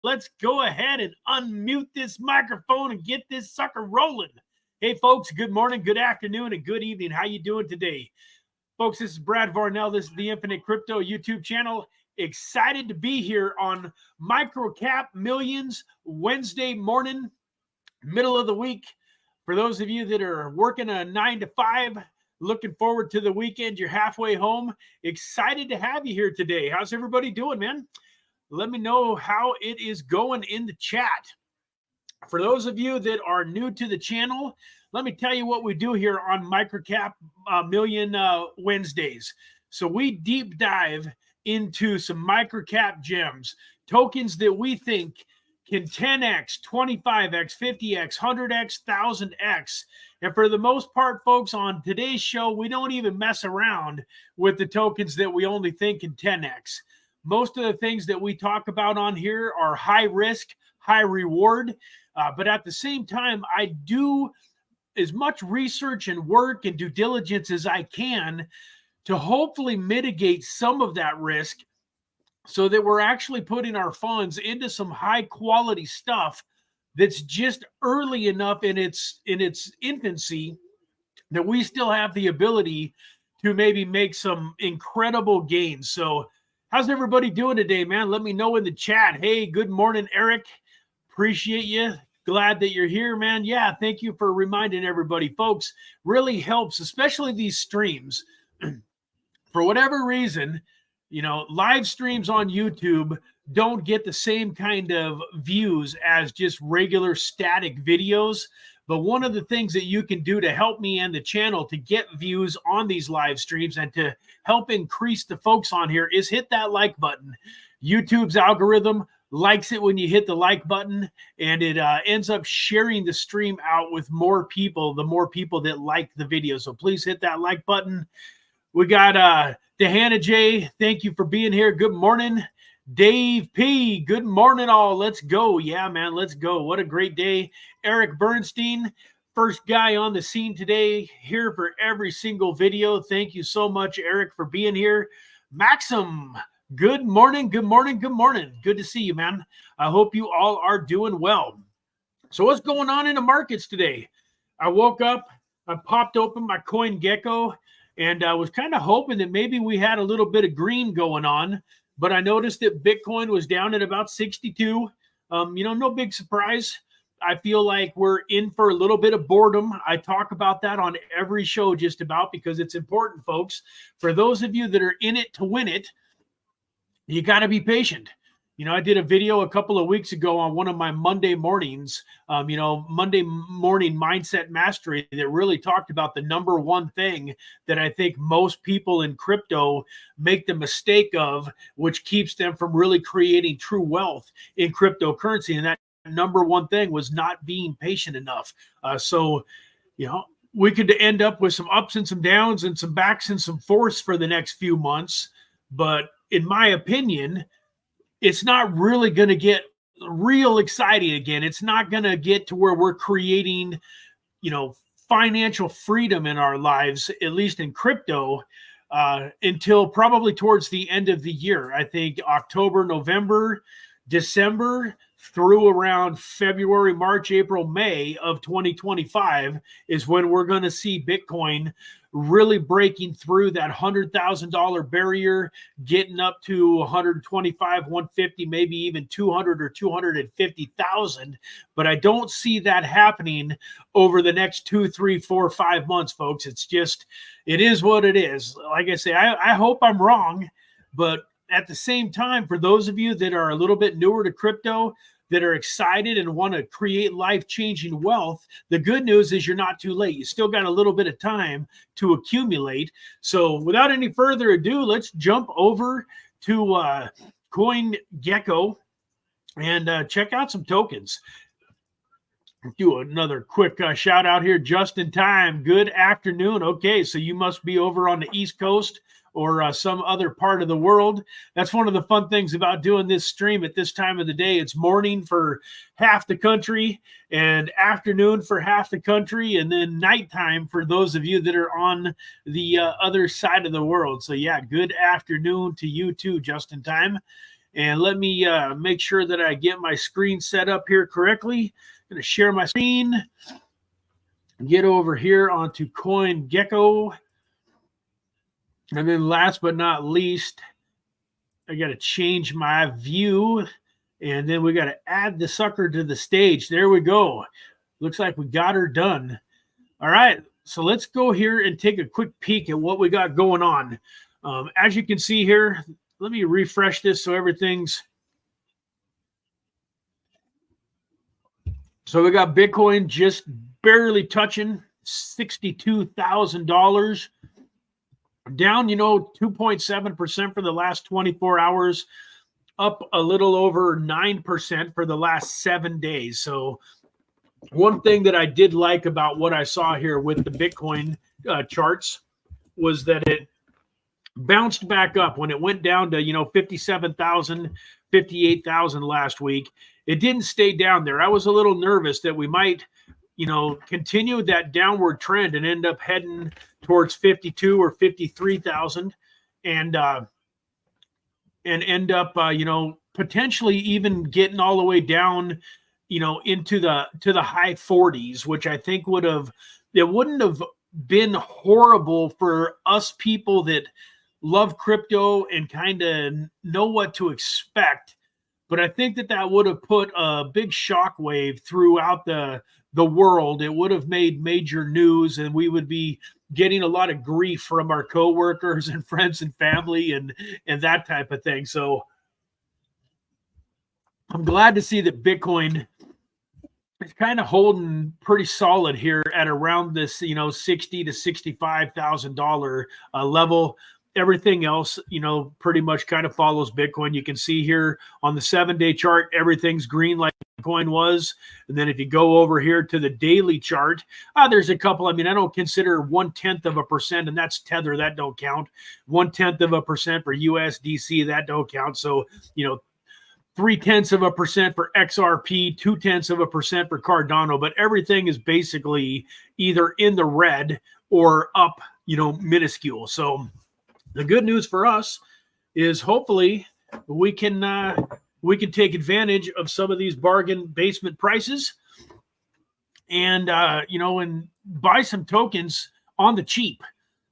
Let's go ahead and unmute this microphone and get this sucker rolling. Hey, folks, good morning, good afternoon, and good evening. How you doing today? Folks, this is Brad Varnell. This is the Infinite Crypto YouTube channel. Excited to be here on Microcap Millions Wednesday morning, middle of the week. For those of you that are working a 9 to 5, looking forward to the weekend, you're halfway home. Excited to have you here today. How's everybody doing, man? Let me know how it is going in the chat. For those of you that are new to the channel, let me tell you what we do here on Microcap Million Wednesdays. So we deep dive into some microcap gems, tokens that we think can 10x, 25x, 50x, 100x, 1000x. And for the most part, folks, on today's show, we don't even mess around with the tokens that we only think can 10x. Most of the things that we talk about on here are high risk, high reward. But at the same time, I do as much research and work and due diligence as I can to hopefully mitigate some of that risk so that we're actually putting our funds into some high quality stuff that's just early enough in its infancy that we still have the ability to maybe make some incredible gains. So how's everybody doing today, man? Let me know in the chat. Hey, good morning, Eric. Appreciate you. Glad that you're here, man. Yeah, thank you for reminding everybody. Folks, really helps, especially these streams. For whatever reason, you know, live streams on YouTube don't get the same kind of views as just regular static videos. But one of the things that you can do to help me and the channel to get views on these live streams and to help increase the folks on here is hit that like button. YouTube's algorithm likes it when you hit the like button, and it ends up sharing the stream out with more people, the more people that like the video. So please hit that like button. We got Dehanna J. Thank you for being here. Good morning. Dave P. Good morning, all. Let's go. Yeah, man, let's go. What a great day. Eric Bernstein, first guy on the scene today, here for every single video. Thank you so much, Eric, for being here. Maxim, good morning, good morning, good morning. Good to see you, man. I hope you all are doing well. So what's going on in the markets today? I woke up, I popped open my CoinGecko, and I was kind of hoping that maybe we had a little bit of green going on, but I noticed that Bitcoin was down at about 62. You know, no big surprise. I feel like we're in for a little bit of boredom. I talk about that on every show just about because it's important, folks. For those of you that are in it to win it, you got to be patient. You know, I did a video a couple of weeks ago on one of my Monday mornings, you know, Monday morning mindset mastery that really talked about the number one thing that I think most people in crypto make the mistake of, which keeps them from really creating true wealth in cryptocurrency. And that number one thing was not being patient enough. So, you know, we could end up with some ups and some downs and some backs and some forths for the next few months. But in my opinion, it's not really going to get real exciting again. It's not going to get to where we're creating, you know, financial freedom in our lives, at least in crypto, until probably towards the end of the year. I think October, November, December through around February, March, April, May of 2025 is when we're going to see Bitcoin really breaking through that $100,000 barrier, getting up to 125, 150, maybe even 200 or 250,000. But I don't see that happening over the next 2, 3, 4, 5 months, folks. It's just, it is what it is. Like I say, I hope I'm wrong, but at the same time, for those of you that are a little bit newer to crypto, that are excited and want to create life-changing wealth, the good news is you're not too late. You still got a little bit of time to accumulate. So without any further ado, let's jump over to CoinGecko and check out some tokens. Do another quick shout out here just in time. Good afternoon. Okay, so you must be over on the East Coast or some other part of the world. That's one of the fun things about doing this stream at this time of the day. It's morning for half the country and afternoon for half the country, and then nighttime for those of you that are on the other side of the world. So yeah, good afternoon to you too, just in time. And let me make sure that I get my screen set up here correctly. I'm going to share my screen. Get over here onto CoinGecko. And then last but not least, I got to change my view. And then we got to add the sucker to the stage. There we go. Looks like we got her done. All right. So let's go here and take a quick peek at what we got going on. As you can see here, let me refresh this so everything's. So we got Bitcoin just barely touching $62,000. Down, 2.7% for the last 24 hours, up a little over 9% for the last 7 days. So one thing that I did like about what I saw here with the Bitcoin charts was that it bounced back up when it went down to, 57,000, 58,000 last week. It didn't stay down there. I was a little nervous that we might, continue that downward trend and end up heading towards 52 or 53,000 and end up, potentially even getting all the way down, into the high 40s, which I think it wouldn't have been horrible for us people that love crypto and kind of know what to expect. But I think that would have put a big shockwave throughout the world. It would have made major news, and we would be getting a lot of grief from our coworkers and friends and family and that type of thing. So I'm glad to see that Bitcoin is kind of holding pretty solid here at around this, $60,000 to $65,000 level. Everything else, pretty much kind of follows Bitcoin. You can see here on the 7-day chart, everything's green like Bitcoin was. And then if you go over here to the daily chart, there's a couple. I don't consider 0.1%, and that's Tether. That don't count. 0.1% for USDC. That don't count. So, 0.3% for XRP, 0.2% for Cardano. But everything is basically either in the red or up, minuscule. So the good news for us is hopefully we can take advantage of some of these bargain basement prices and and buy some tokens on the cheap.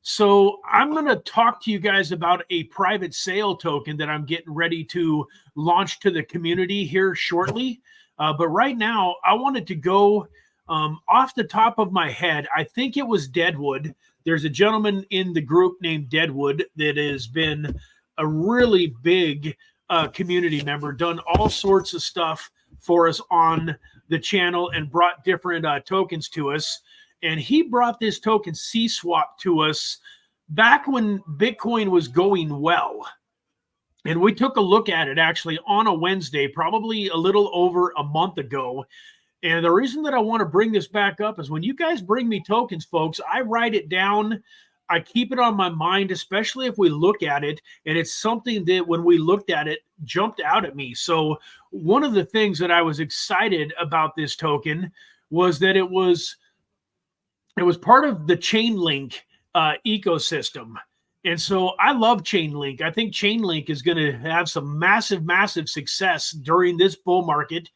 So I'm going to talk to you guys about a private sale token that I'm getting ready to launch to the community here shortly. But right now I wanted to go off the top of my head. I think it was Deadwood. There's a gentleman in the group named Deadwood that has been a really big community member, done all sorts of stuff for us on the channel and brought different tokens to us. And he brought this token CSWAP to us back when Bitcoin was going well. And we took a look at it actually on a Wednesday, probably a little over a month ago. And the reason that I want to bring this back up is when you guys bring me tokens, folks, I write it down. I keep it on my mind, especially if we look at it. And it's something that when we looked at it, jumped out at me. So one of the things that I was excited about this token was that it was part of the Chainlink ecosystem. And so I love Chainlink. I think Chainlink is going to have some massive, massive success during this bull market.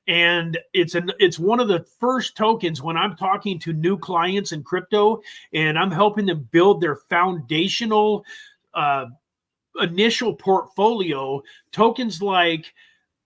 And it's one of the first tokens when I'm talking to new clients in crypto and I'm helping them build their foundational initial portfolio. Tokens like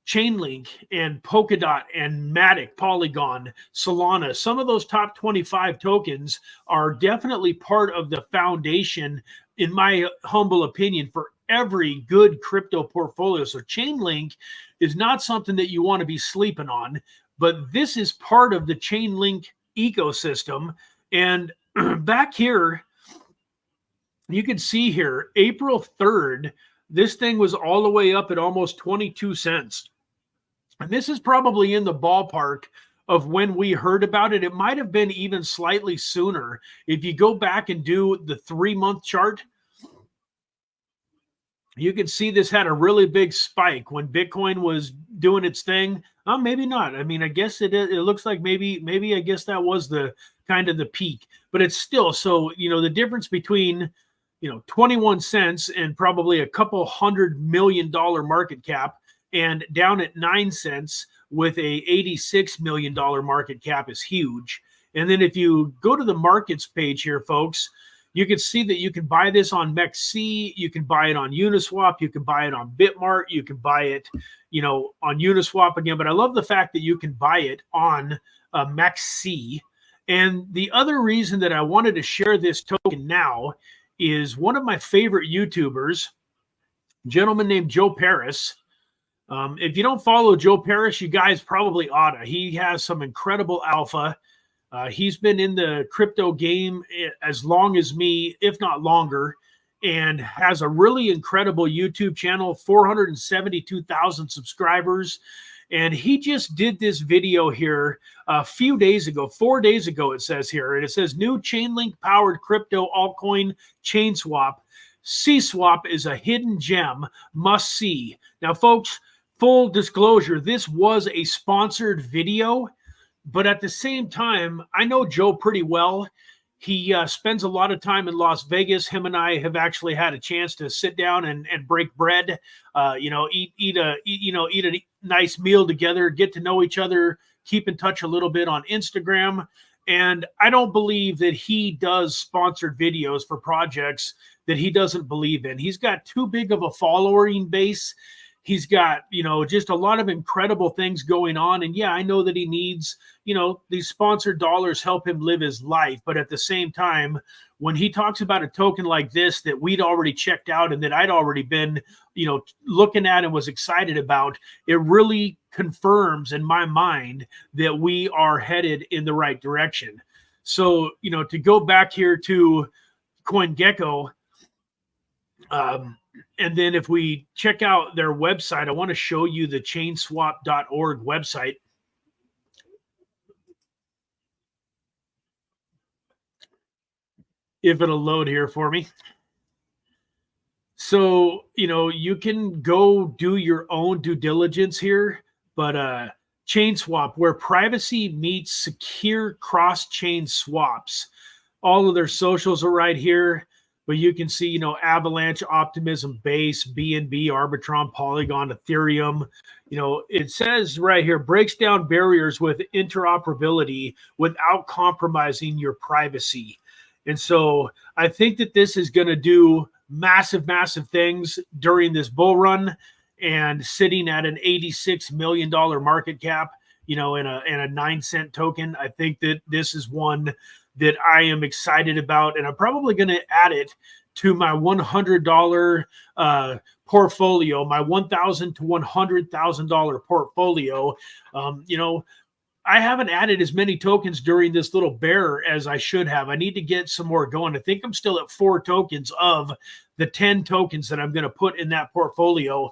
Chainlink and Polkadot and Matic, Polygon, Solana, some of those top 25 tokens are definitely part of the foundation, in my humble opinion, for every good crypto portfolio. So Chainlink is not something that you want to be sleeping on, but this is part of the Chainlink ecosystem. And back here, you can see here, April 3rd, this thing was all the way up at almost 22 cents. And this is probably in the ballpark of when we heard about it. It might have been even slightly sooner. If you go back and do the 3-month chart, you can see this had a really big spike when Bitcoin was doing its thing. Maybe not. I mean, I guess it looks like maybe I guess that was the kind of the peak, but it's still, so, the difference between, 21 cents and probably a couple $100 million market cap, and down at 9 cents with a $86 million market cap is huge. And then if you go to the markets page here, folks, you can see that you can buy this on MEXC, you can buy it on Uniswap, you can buy it on Bitmart, you can buy it, on Uniswap again. But I love the fact that you can buy it on MEXC. And the other reason that I wanted to share this token now is one of my favorite YouTubers, a gentleman named Joe Paris. If you don't follow Joe Paris, you guys probably ought to. He has some incredible alpha. He's been in the crypto game as long as me, if not longer, and has a really incredible YouTube channel, 472,000 subscribers. And he just did this video here a few days ago, 4 days ago, it says here. And it says, new Chainlink powered crypto altcoin ChainSwap. CSWAP is a hidden gem, must see. Now, folks, full disclosure, this was a sponsored video. But at the same time, I know Joe pretty well. He spends a lot of time in Las Vegas. Him and I have actually had a chance to sit down and break bread, eat a nice meal together, get to know each other, keep in touch a little bit on Instagram. And I don't believe that he does sponsored videos for projects that he doesn't believe in. He's got too big of a following base. He's got, just a lot of incredible things going on. And yeah, I know that he needs, these sponsored dollars help him live his life. But at the same time, when he talks about a token like this that we'd already checked out and that I'd already been, looking at and was excited about, it really confirms in my mind that we are headed in the right direction. So, to go back here to CoinGecko, and then if we check out their website, I want to show you the chainswap.org website. If it'll load here for me. So, you can go do your own due diligence here, but ChainSwap, where privacy meets secure cross-chain swaps. All of their socials are right here. But you can see, Avalanche, Optimism, Base, BNB, Arbitron, Polygon, Ethereum. It says right here, breaks down barriers with interoperability without compromising your privacy. And so I think that this is going to do massive, massive things during this bull run, and sitting at an $86 million market cap, in a 9 cent token. I think that this is one that I am excited about, and I'm probably going to add it to my $100 portfolio, my $1,000 to $100,000 portfolio. I haven't added as many tokens during this little bear as I should have. I need to get some more going. I think I'm still at 4 tokens of the 10 tokens that I'm going to put in that portfolio.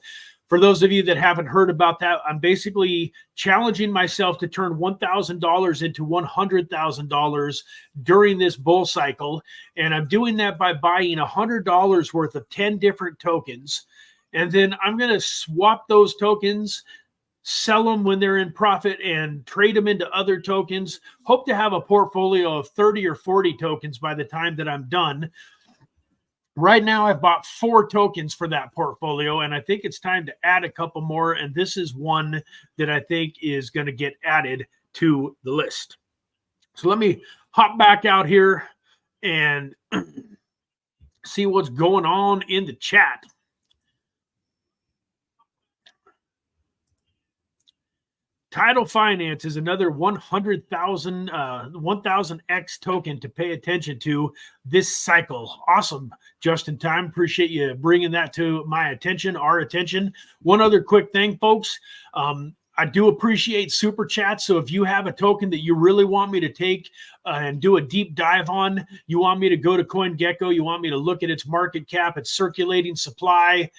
For those of you that haven't heard about that, I'm basically challenging myself to turn $1,000 into $100,000 during this bull cycle. And I'm doing that by buying $100 worth of 10 different tokens. And then I'm going to swap those tokens, sell them when they're in profit, and trade them into other tokens. Hope to have a portfolio of 30 or 40 tokens by the time that I'm done. Right now, I've bought 4 tokens for that portfolio, and I think it's time to add a couple more. And this is one that I think is going to get added to the list. So let me hop back out here and see what's going on in the chat. Tidal Finance is another 1000X token to pay attention to this cycle. Awesome, just in time. Appreciate you bringing that to my attention, our attention. One other quick thing, folks. I do appreciate super chats. So if you have a token that you really want me to take and do a deep dive on, you want me to go to CoinGecko, you want me to look at its market cap, its circulating supply,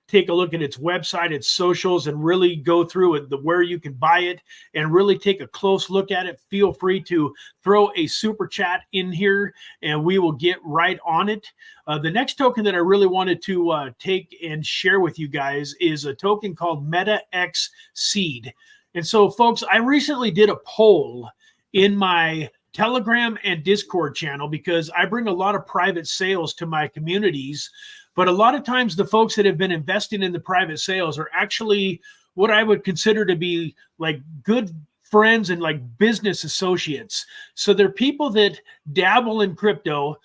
take a look at its website, its socials, and really go through it, where you can buy it, and really take a close look at it, feel free to throw a super chat in here and we will get right on it. The next token that I really wanted to take and share with you guys is a token called MetaX Seed. And so, folks, I recently did a poll in my Telegram and Discord channel, because I bring a lot of private sales to my communities. But a lot of times the folks that have been investing in the private sales are actually what I would consider to be like good friends and like business associates. So they're people that dabble in crypto,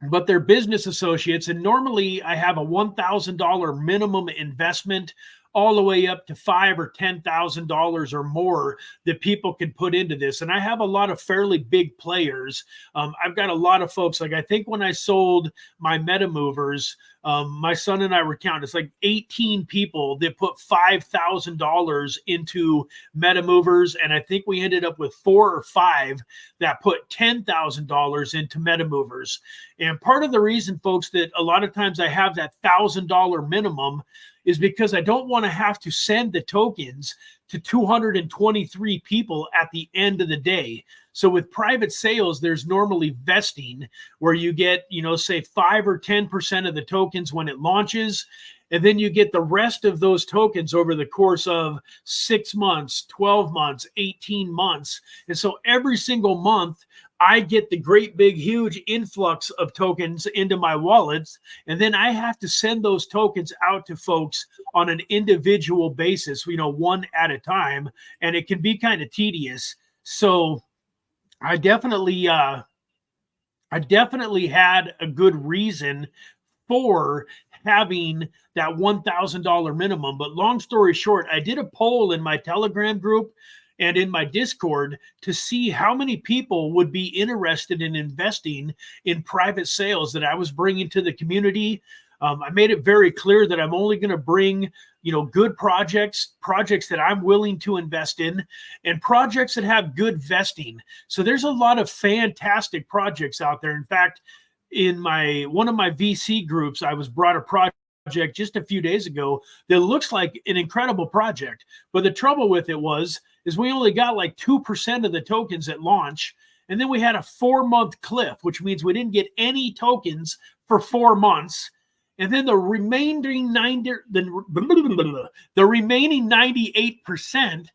but they're business associates. And normally I have a $1,000 minimum investment all the way up to $5,000 or $10,000 or more that people can put into this. And I have a lot of fairly big players. I've got a lot of folks, like I think when I sold my Meta Movers, my son and I were counting, it's like 18 people that put $5,000 into Meta Movers. And I think we ended up with 4 or 5 that put $10,000 into Meta Movers. And part of the reason, folks, that a lot of times I have that $1,000 minimum is because I don't want to have to send the tokens to 223 people at the end of the day. So with private sales, there's normally vesting where you get, say 5 or 10% of the tokens when it launches. And then you get the rest of those tokens over the course of 6 months, 12 months, 18 months. And so every single month, I get the great big huge influx of tokens into my wallets, and then I have to send those tokens out to folks on an individual basis, one at a time, and it can be kind of tedious. So I definitely had a good reason for having that $1,000 minimum. But long story short, I did a poll in my Telegram group and in my Discord to see how many people would be interested in investing in private sales that I was bringing to the community. I made it very clear that I'm only going to bring, good projects that I'm willing to invest in, and projects that have good vesting. So there's a lot of fantastic projects out there. In fact, in one of my VC groups, I was brought a project just a few days ago that looks like an incredible project. But the trouble with it is we only got like 2% of the tokens at launch. And then we had a 4-month cliff, which means we didn't get any tokens for 4 months. And then the remaining 98%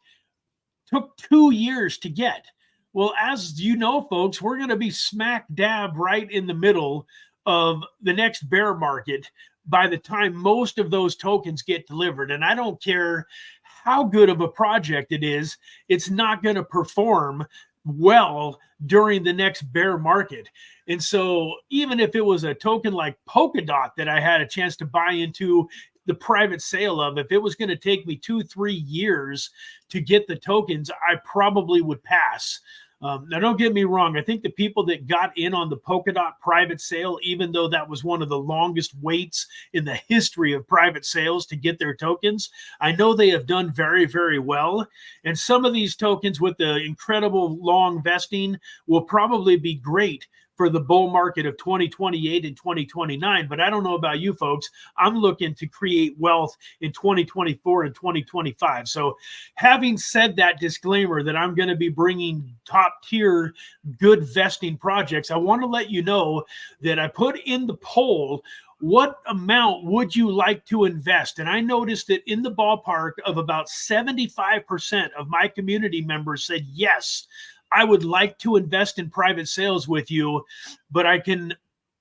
took 2 years to get. Well, as you know, folks, we're going to be smack dab right in the middle of the next bear market by the time most of those tokens get delivered. And I don't care how good of a project it is, it's not going to perform well during the next bear market. And so even if it was a token like Polkadot that I had a chance to buy into the private sale of, if it was going to take me 2-3 years to get the tokens, I probably would pass. Now, don't get me wrong. I think the people that got in on the Polkadot private sale, even though that was one of the longest waits in the history of private sales to get their tokens, I know they have done very, very well. And some of these tokens with the incredible long vesting will probably be great for the bull market of 2028 and 2029. But I don't know about you folks. I'm looking to create wealth in 2024 and 2025. So having said that disclaimer that I'm going to be bringing top tier good vesting projects, I want to let you know that I put in the poll, what amount would you like to invest? And I noticed that in the ballpark of about 75% of my community members said, yes, I would like to invest in private sales with you, but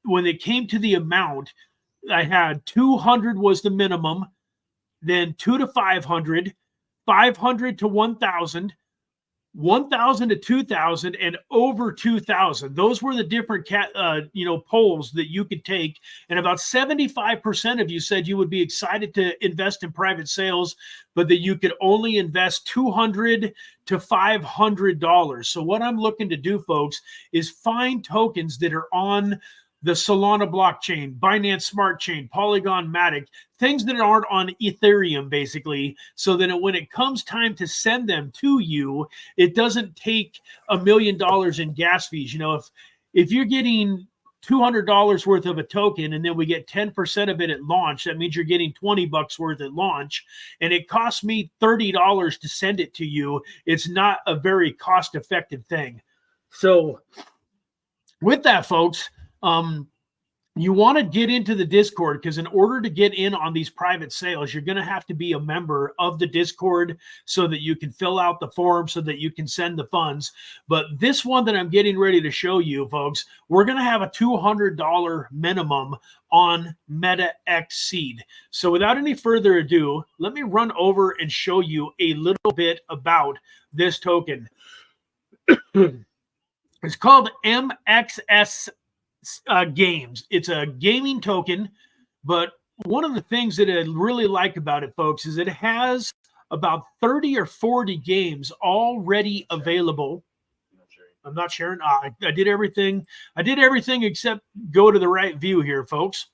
when it came to the amount, I had 200 was the minimum, then 2 to 500, 500 to 1,000, 1,000 to 2,000, and over 2,000. Those were the different polls that you could take. And about 75% of you said you would be excited to invest in private sales, but that you could only invest $200 to $500. So what I'm looking to do, folks, is find tokens that are on the Solana blockchain, Binance Smart Chain, Polygon Matic, things that aren't on Ethereum, basically, so that when it comes time to send them to you, it doesn't take $1 million in gas fees. If you're getting $200 worth of a token and then we get 10% of it at launch, that means you're getting $20 worth at launch, and it costs me $30 to send it to you. It's not a very cost-effective thing. So with that, folks, you want to get into the Discord, because in order to get in on these private sales, you're going to have to be a member of the Discord so that you can fill out the form so that you can send the funds. But this one that I'm getting ready to show you, folks, we're going to have a $200 minimum on Meta X Seed. So without any further ado, let me run over and show you a little bit about this token. It's called MXS Games. It's a gaming token, but one of the things that I really like about it, folks, is it has about 30 or 40 games already available. I'm not sharing. I did everything. I did everything except go to the right view here, folks.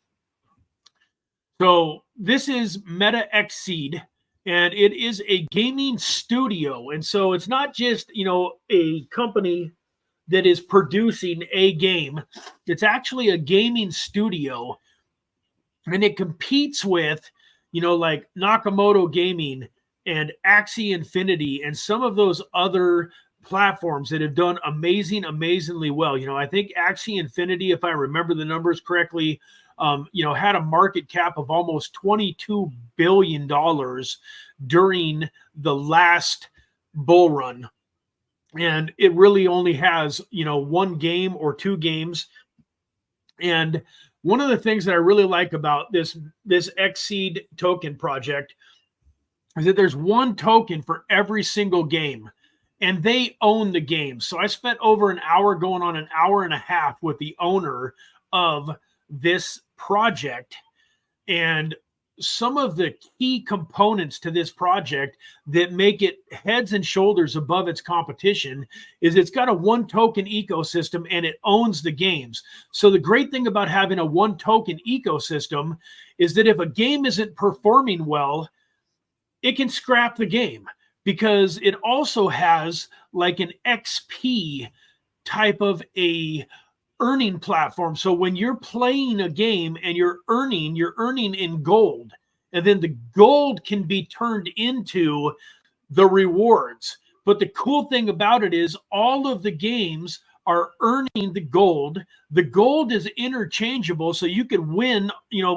So this is Meta X Seed, and it is a gaming studio. And so it's not just, a company that is producing a game. It's actually a gaming studio, and it competes with, like Nakamoto Gaming and Axie Infinity and some of those other platforms that have done amazingly well. I think Axie Infinity, if I remember the numbers correctly, had a market cap of almost $22 billion during the last bull run. And it really only has, one game or two games. And one of the things that I really like about this XSeed token project is that there's one token for every single game, and they own the game. So I spent over an hour, going on an hour and a half, with the owner of this project, and some of the key components to this project that make it heads and shoulders above its competition is it's got a one token ecosystem, and it owns the games. So the great thing about having a one token ecosystem is that if a game isn't performing well, it can scrap the game, because it also has like an XP type of a earning platform. So when you're playing a game and you're earning in gold, and then the gold can be turned into the rewards. But the cool thing about it is all of the games are earning the gold. The gold is interchangeable, so you could win,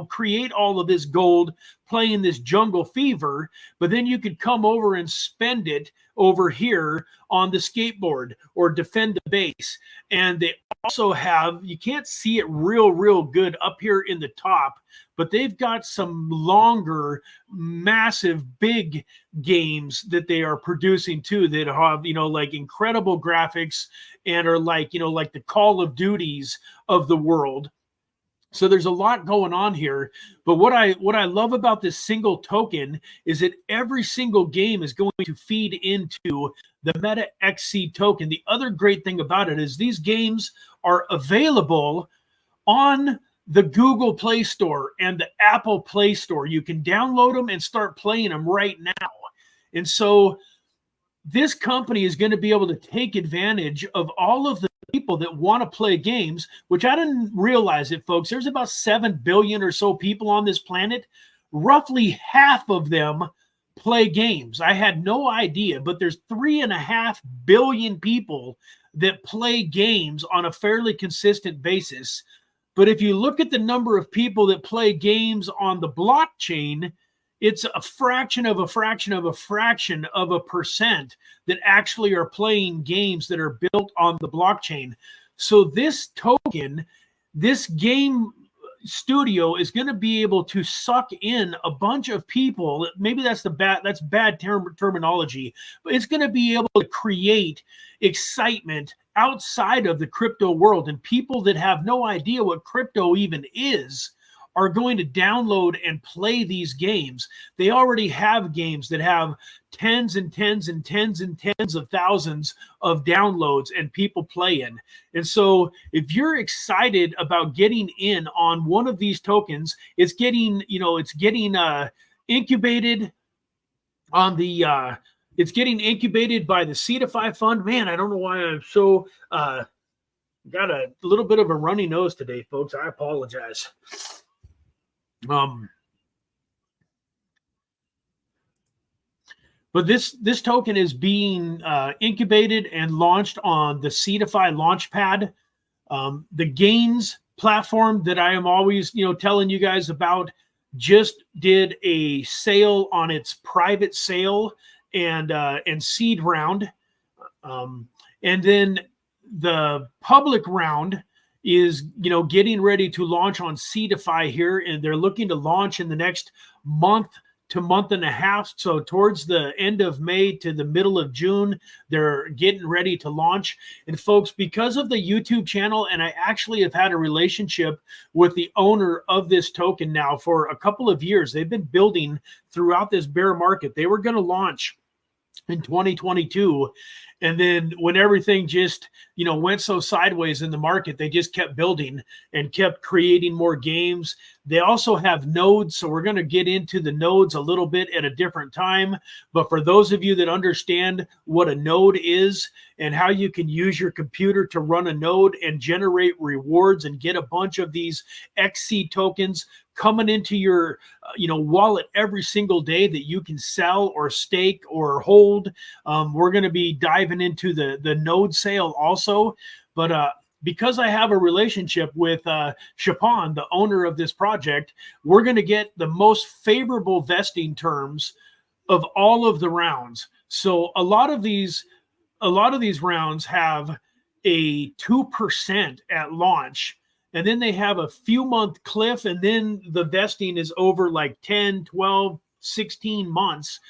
create all of this gold playing this Jungle Fever, but then you could come over and spend it over here on the skateboard or defend the base. And they also have, you can't see it real good up here in the top, but they've got some longer, massive, big games that they are producing too, that have, like incredible graphics and are like, like the Call of Duties of the world. So there's a lot going on here. But what I love about this single token is that every single game is going to feed into the Meta XC token. The other great thing about it is these games are available on the Google Play Store and the Apple Play Store. You can download them and start playing them right now. And so this company is going to be able to take advantage of all of the people that want to play games, which I didn't realize it, folks. There's about 7 billion or so people on this planet. Roughly half of them play games. I had no idea, but there's 3.5 billion people that play games on a fairly consistent basis. But if you look at the number of people that play games on the blockchain, it's a fraction of a fraction of a fraction of a percent that actually are playing games that are built on the blockchain. So this token, this game studio is going to be able to suck in a bunch of people. Maybe that's bad terminology, but it's going to be able to create excitement outside of the crypto world, and people that have no idea what crypto even is are going to download and play these games. They already have games that have tens and tens and tens and tens of thousands of downloads and people playing. And so if you're excited about getting in on one of these tokens, it's getting incubated on the it's getting incubated by the CSWAP fund. Man, I don't know why I'm so got a little bit of a runny nose today, folks. I apologize. But this token is being incubated and launched on the CDFI Launchpad. The gains platform that I am always, telling you guys about, just did a sale on its private sale and seed round. And then the public round is, getting ready to launch on CSWAP here, and they're looking to launch in the next month to month and a half. So towards the end of May to the middle of June, they're getting ready to launch. And folks, because of the YouTube channel, and I actually have had a relationship with the owner of this token now for a couple of years. They've been building throughout this bear market. They were going to launch in 2022. And then when everything just, went so sideways in the market, they just kept building and kept creating more games. They also have nodes, so we're going to get into the nodes a little bit at a different time. But for those of you that understand what a node is and how you can use your computer to run a node and generate rewards and get a bunch of these XC tokens coming into your wallet every single day that you can sell or stake or hold. We're going to be diving into the node sale also. But because I have a relationship with Chapon, the owner of this project, we're going to get the most favorable vesting terms of all of the rounds. So a lot of these rounds have a 2% at launch. And then they have a few month cliff, and then the vesting is over like 10, 12, 16 months.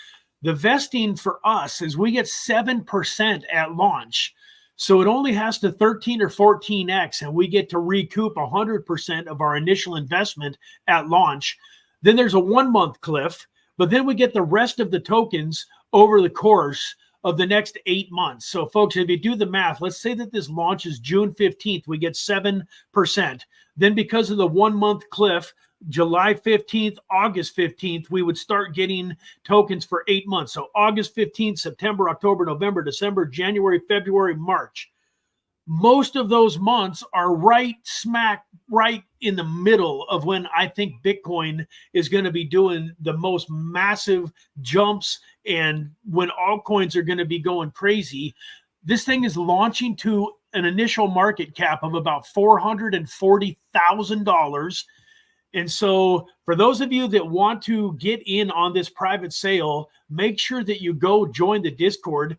The vesting for us is we get 7% at launch. So it only has to 13 or 14x, and we get to recoup 100% of our initial investment at launch. Then there's a 1 month cliff, but then we get the rest of the tokens over the course of the next 8 months. So folks, if you do the math, let's say that this launches June 15th, we get 7%. Then because of the 1 month cliff, July 15th, August 15th, we would start getting tokens for 8 months. So August 15th, September, October, November, December, January, February, March. Most of those months are right in the middle of when I think Bitcoin is going to be doing the most massive jumps and when altcoins are going to be going crazy. This thing is launching to an initial market cap of about $440,000. And so for those of you that want to get in on this private sale, make sure that you go join the Discord.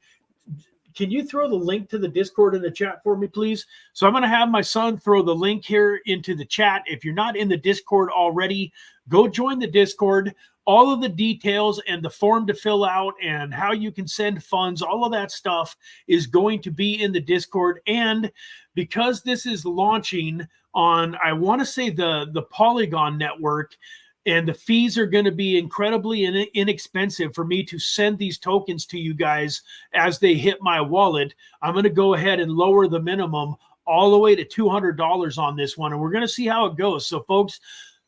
Can you throw the link to the Discord in the chat for me, please? So I'm going to have my son throw the link here into the chat. If you're not in the Discord already, go join the Discord. All of the details and the form to fill out and how you can send funds, all of that stuff is going to be in the Discord. And because this is launching on, I want to say the Polygon network, and the fees are going to be incredibly inexpensive for me to send these tokens to you guys as they hit my wallet, I'm going to go ahead and lower the minimum all the way to $200 on this one. And we're going to see how it goes. So folks,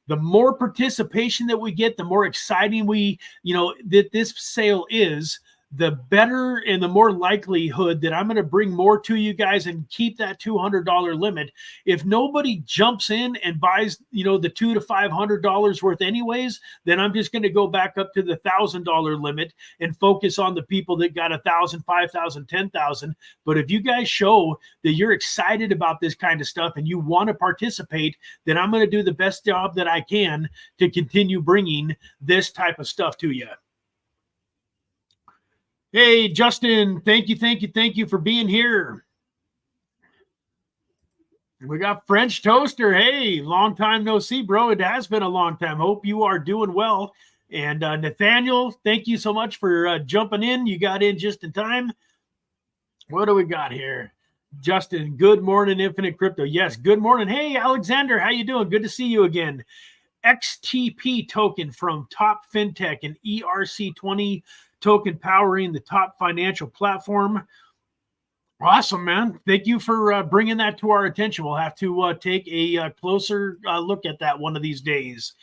the more participation that we get, the more exciting that this sale is, the better and the more likelihood that I'm going to bring more to you guys and keep that $200 limit. If nobody jumps in and buys, the $200 to $500 worth anyways, then I'm just going to go back up to the $1,000 limit and focus on the people that got 1,000, 5,000, 10,000. But if you guys show that you're excited about this kind of stuff and you want to participate, then I'm going to do the best job that I can to continue bringing this type of stuff to you. Hey, Justin, thank you for being here. We got French Toaster. Hey, long time no see, bro. It has been a long time. Hope you are doing well. And Nathaniel, thank you so much for jumping in. You got in just in time. What do we got here? Justin, good morning, Infinite Crypto. Yes, good morning. Hey, Alexander, how you doing? Good to see you again. XTP token from Top FinTech and ERC20 token powering the top financial platform. Awesome, man. Thank you for bringing that to our attention. We'll have to take a closer look at that one of these days.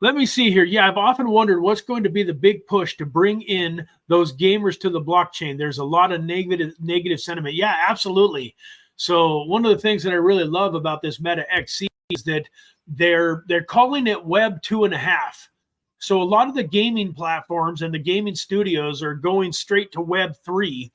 Let me see here. Yeah, I've often wondered what's going to be the big push to bring in those gamers to the blockchain. There's a lot of negative sentiment. Yeah, absolutely. So one of the things that I really love about this Meta XC is that they're calling it Web 2.5. So a lot of the gaming platforms and the gaming studios are going straight to Web 3.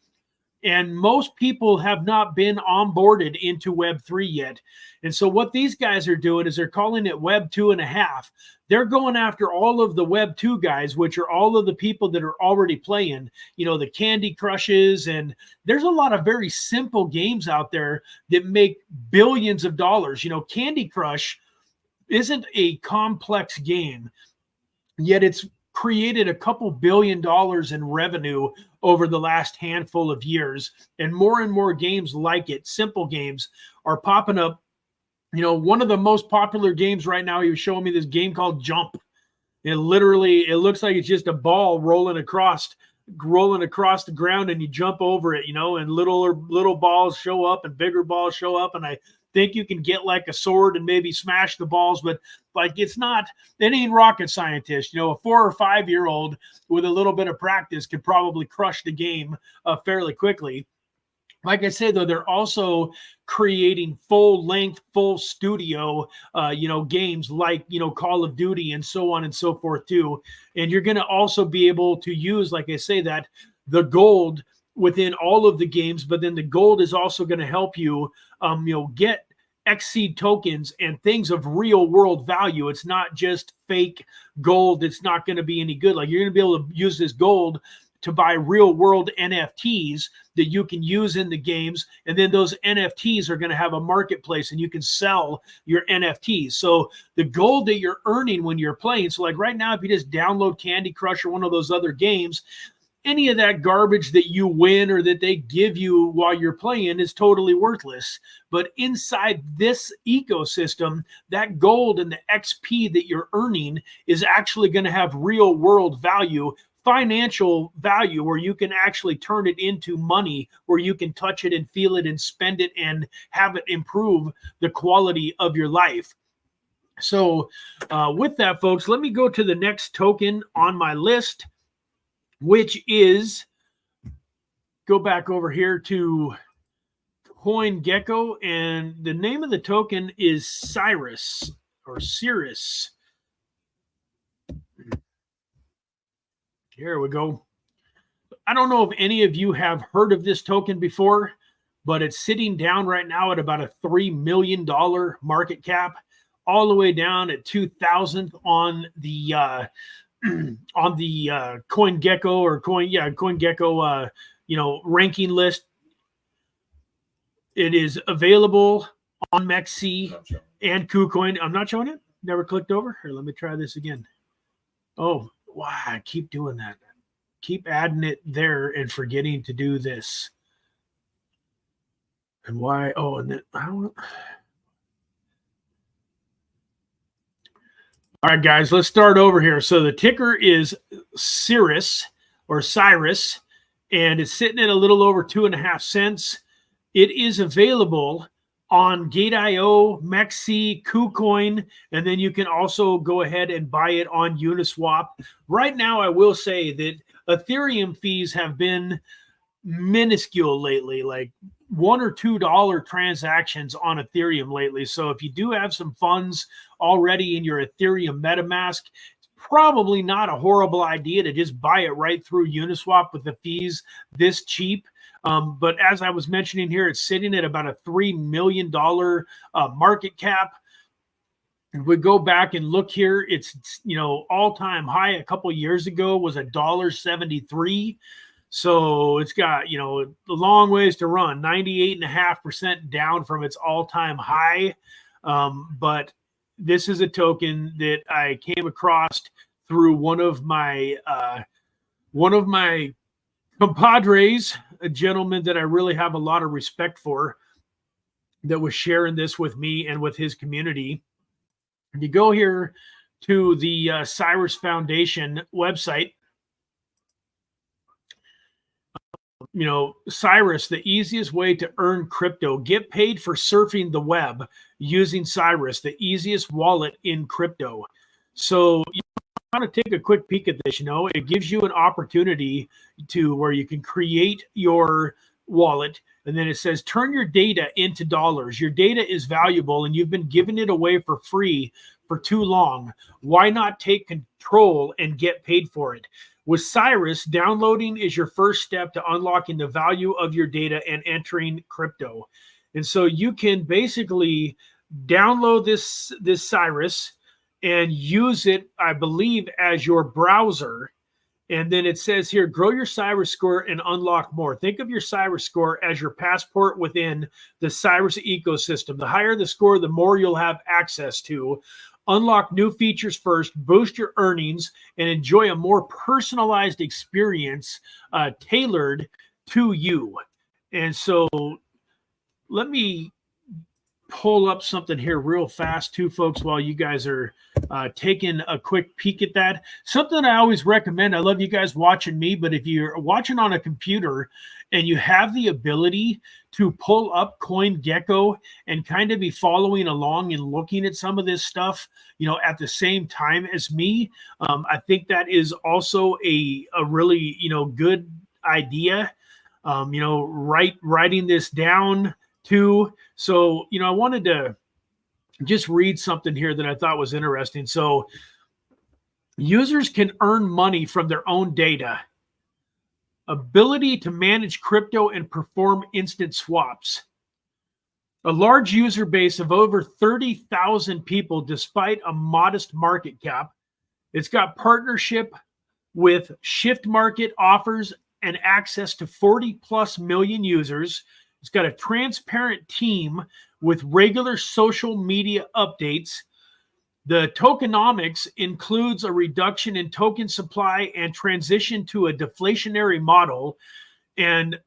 And most people have not been onboarded into Web3 yet. And so what these guys are doing is they're calling it Web 2.5. They're going after all of the Web 2 guys, which are all of the people that are already playing, the Candy Crushes. And there's a lot of very simple games out there that make billions of dollars. Candy Crush isn't a complex game, yet it's created a couple $1 billion in revenue over the last handful of years. And more games like it, simple games, are popping up. One of the most popular games right now, he was showing me this game called Jump. It looks like it's just a ball rolling across the ground, and you jump over it, and little balls show up and bigger balls show up. And I think you can get like a sword and maybe smash the balls, but it ain't rocket scientist. A 4 or 5 year old with a little bit of practice could probably crush the game fairly quickly. Like I said, though, they're also creating full-length, full studio, games like, Call of Duty and so on and so forth, too. And you're going to also be able to use, like I say, that the gold within all of the games, but then the gold is also going to help you, get XSEED tokens and things of real world value. It's not just fake gold. It's not going to be any good. Like, you're going to be able to use this gold to buy real world NFTs that you can use in the games. And then those NFTs are going to have a marketplace and you can sell your NFTs. So the gold that you're earning when you're playing. So like right now, if you just download Candy Crush or one of those other games, any of that garbage that you win or that they give you while you're playing is totally worthless. But inside this ecosystem, that gold and the XP that you're earning is actually going to have real world value, financial value, where you can actually turn it into money, where you can touch it and feel it and spend it and have it improve the quality of your life. So with that, folks, let me go to the next token on my list, which is, go back over here to CoinGecko, and the name of the token is Cirus or Cirus. Here we go. I don't know if any of you have heard of this token before, but it's sitting down right now at about a $3 million market cap, all the way down at 2,000 on the CoinGecko or CoinGecko ranking list. It is available on MEXC and KuCoin. I'm not showing it. Never clicked over. Here, let me try this again. Oh. Wow, I keep doing that. Keep adding it there and forgetting to do this. And why? Oh, and then I don't. All right, guys, let's start over here. So the ticker is Cirus or Cirus, and it's sitting at a little over 2.5 cents. It is available on Gate.io, MEXC, KuCoin, and then you can also go ahead and buy it on Uniswap. Right now, I will say that Ethereum fees have been minuscule lately, like $1 or $2 transactions on Ethereum lately. So if you do have some funds already in your Ethereum MetaMask, it's probably not a horrible idea to just buy it right through Uniswap with the fees this cheap. But as I was mentioning here, it's sitting at about a $3 million market cap. If we go back and look here, it's, all-time high a couple years ago was $1.73. So it's got, a long ways to run, 98.5% down from its all-time high. But this is a token that I came across through one of my compadres, a gentleman that I really have a lot of respect for, that was sharing this with me and with his community. And you go here to the Cirus Foundation website. Cirus, the easiest way to earn crypto. Get paid for surfing the web using Cirus, the easiest wallet in crypto. So you want to take a quick peek at this. It gives you an opportunity to where you can create your wallet, and then it says turn your data into dollars. Your data is valuable and you've been giving it away for free for too long. Why not take control and get paid for it? With Cirus, downloading is your first step to unlocking the value of your data and entering crypto. And so you can basically download this Cirus and use it, I believe, as your browser. And then it says here, grow your Cirus score and unlock more. Think of your Cirus score as your passport within the Cirus ecosystem. The higher the score, the more you'll have access to. Unlock new features first, boost your earnings, and enjoy a more personalized experience tailored to you. And so let me pull up something here real fast too, folks, while you guys are taking a quick peek at that. Something I always recommend. I love you guys watching me, but if you're watching on a computer and you have the ability to pull up CoinGecko and kind of be following along and looking at some of this stuff, you know, at the same time as me, I think that is also a really, you know, good idea. You know, writing this down too. So, you know, I wanted to just read something here that I thought was interesting. So users can earn money from their own data, ability to manage crypto and perform instant swaps. A large user base of over 30,000 people, despite a modest market cap. It's got partnership with Shift Market offers and access to 40 plus million users. It's got a transparent team with regular social media updates. The tokenomics includes a reduction in token supply and transition to a deflationary model. And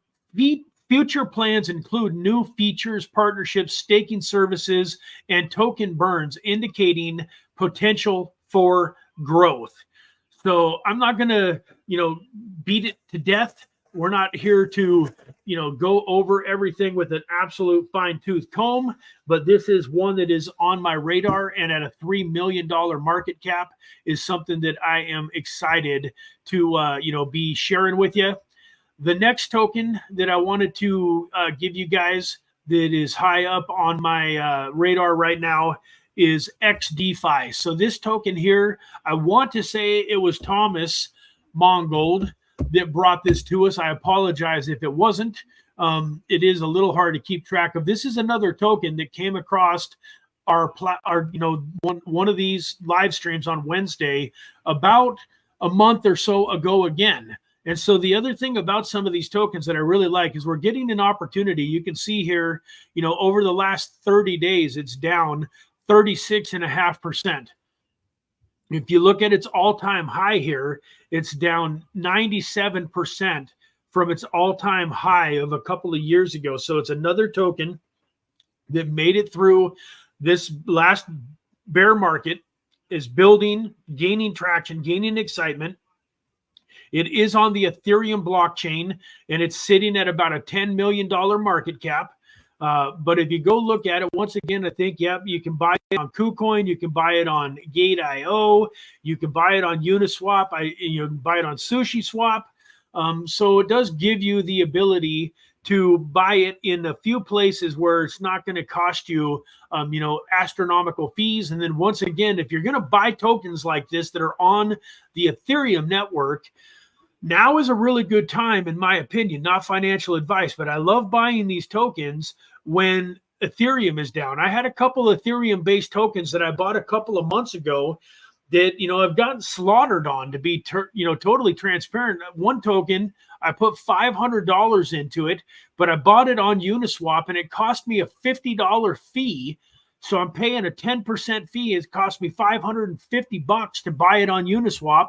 future plans include new features, partnerships, staking services, and token burns, indicating potential for growth. So I'm not going to, you know, beat it to death. We're not here to, you know, go over everything with an absolute fine-tooth comb, but this is one that is on my radar, and at a $3 million market cap is something that I am excited to, you know, be sharing with you. The next token that I wanted to give you guys that is high up on my radar right now is XDEFI. So this token here, I want to say it was Thomas Mongold that brought this to us. I apologize if it wasn't. It is a little hard to keep track of. This is another token that came across our you know, one of these live streams on Wednesday about a month or so ago again. And so the other thing about some of these tokens that I really like is we're getting an opportunity. You can see here, you know, over the last 30 days, it's down 36.5%. If you look at its all-time high here, it's down 97% from its all-time high of a couple of years ago. So it's another token that made it through this last bear market, is building, gaining traction, gaining excitement. It is on the Ethereum blockchain, and it's sitting at about a $10 million market cap. But if you go look at it, once again, I think, yep, you can buy it on KuCoin, you can buy it on Gate.io, you can buy it on Uniswap, you can buy it on SushiSwap. So it does give you the ability to buy it in a few places where it's not going to cost you, you know, astronomical fees. And then once again, if you're going to buy tokens like this that are on the Ethereum network, now is a really good time, in my opinion, not financial advice, but I love buying these tokens when Ethereum is down. I had a couple of Ethereum-based tokens that I bought a couple of months ago that, you know, I've gotten slaughtered on, to be, you know, totally transparent. One token, I put $500 into it, but I bought it on Uniswap, and it cost me a $50 fee. So I'm paying a 10% fee. It cost me $550 to buy it on Uniswap.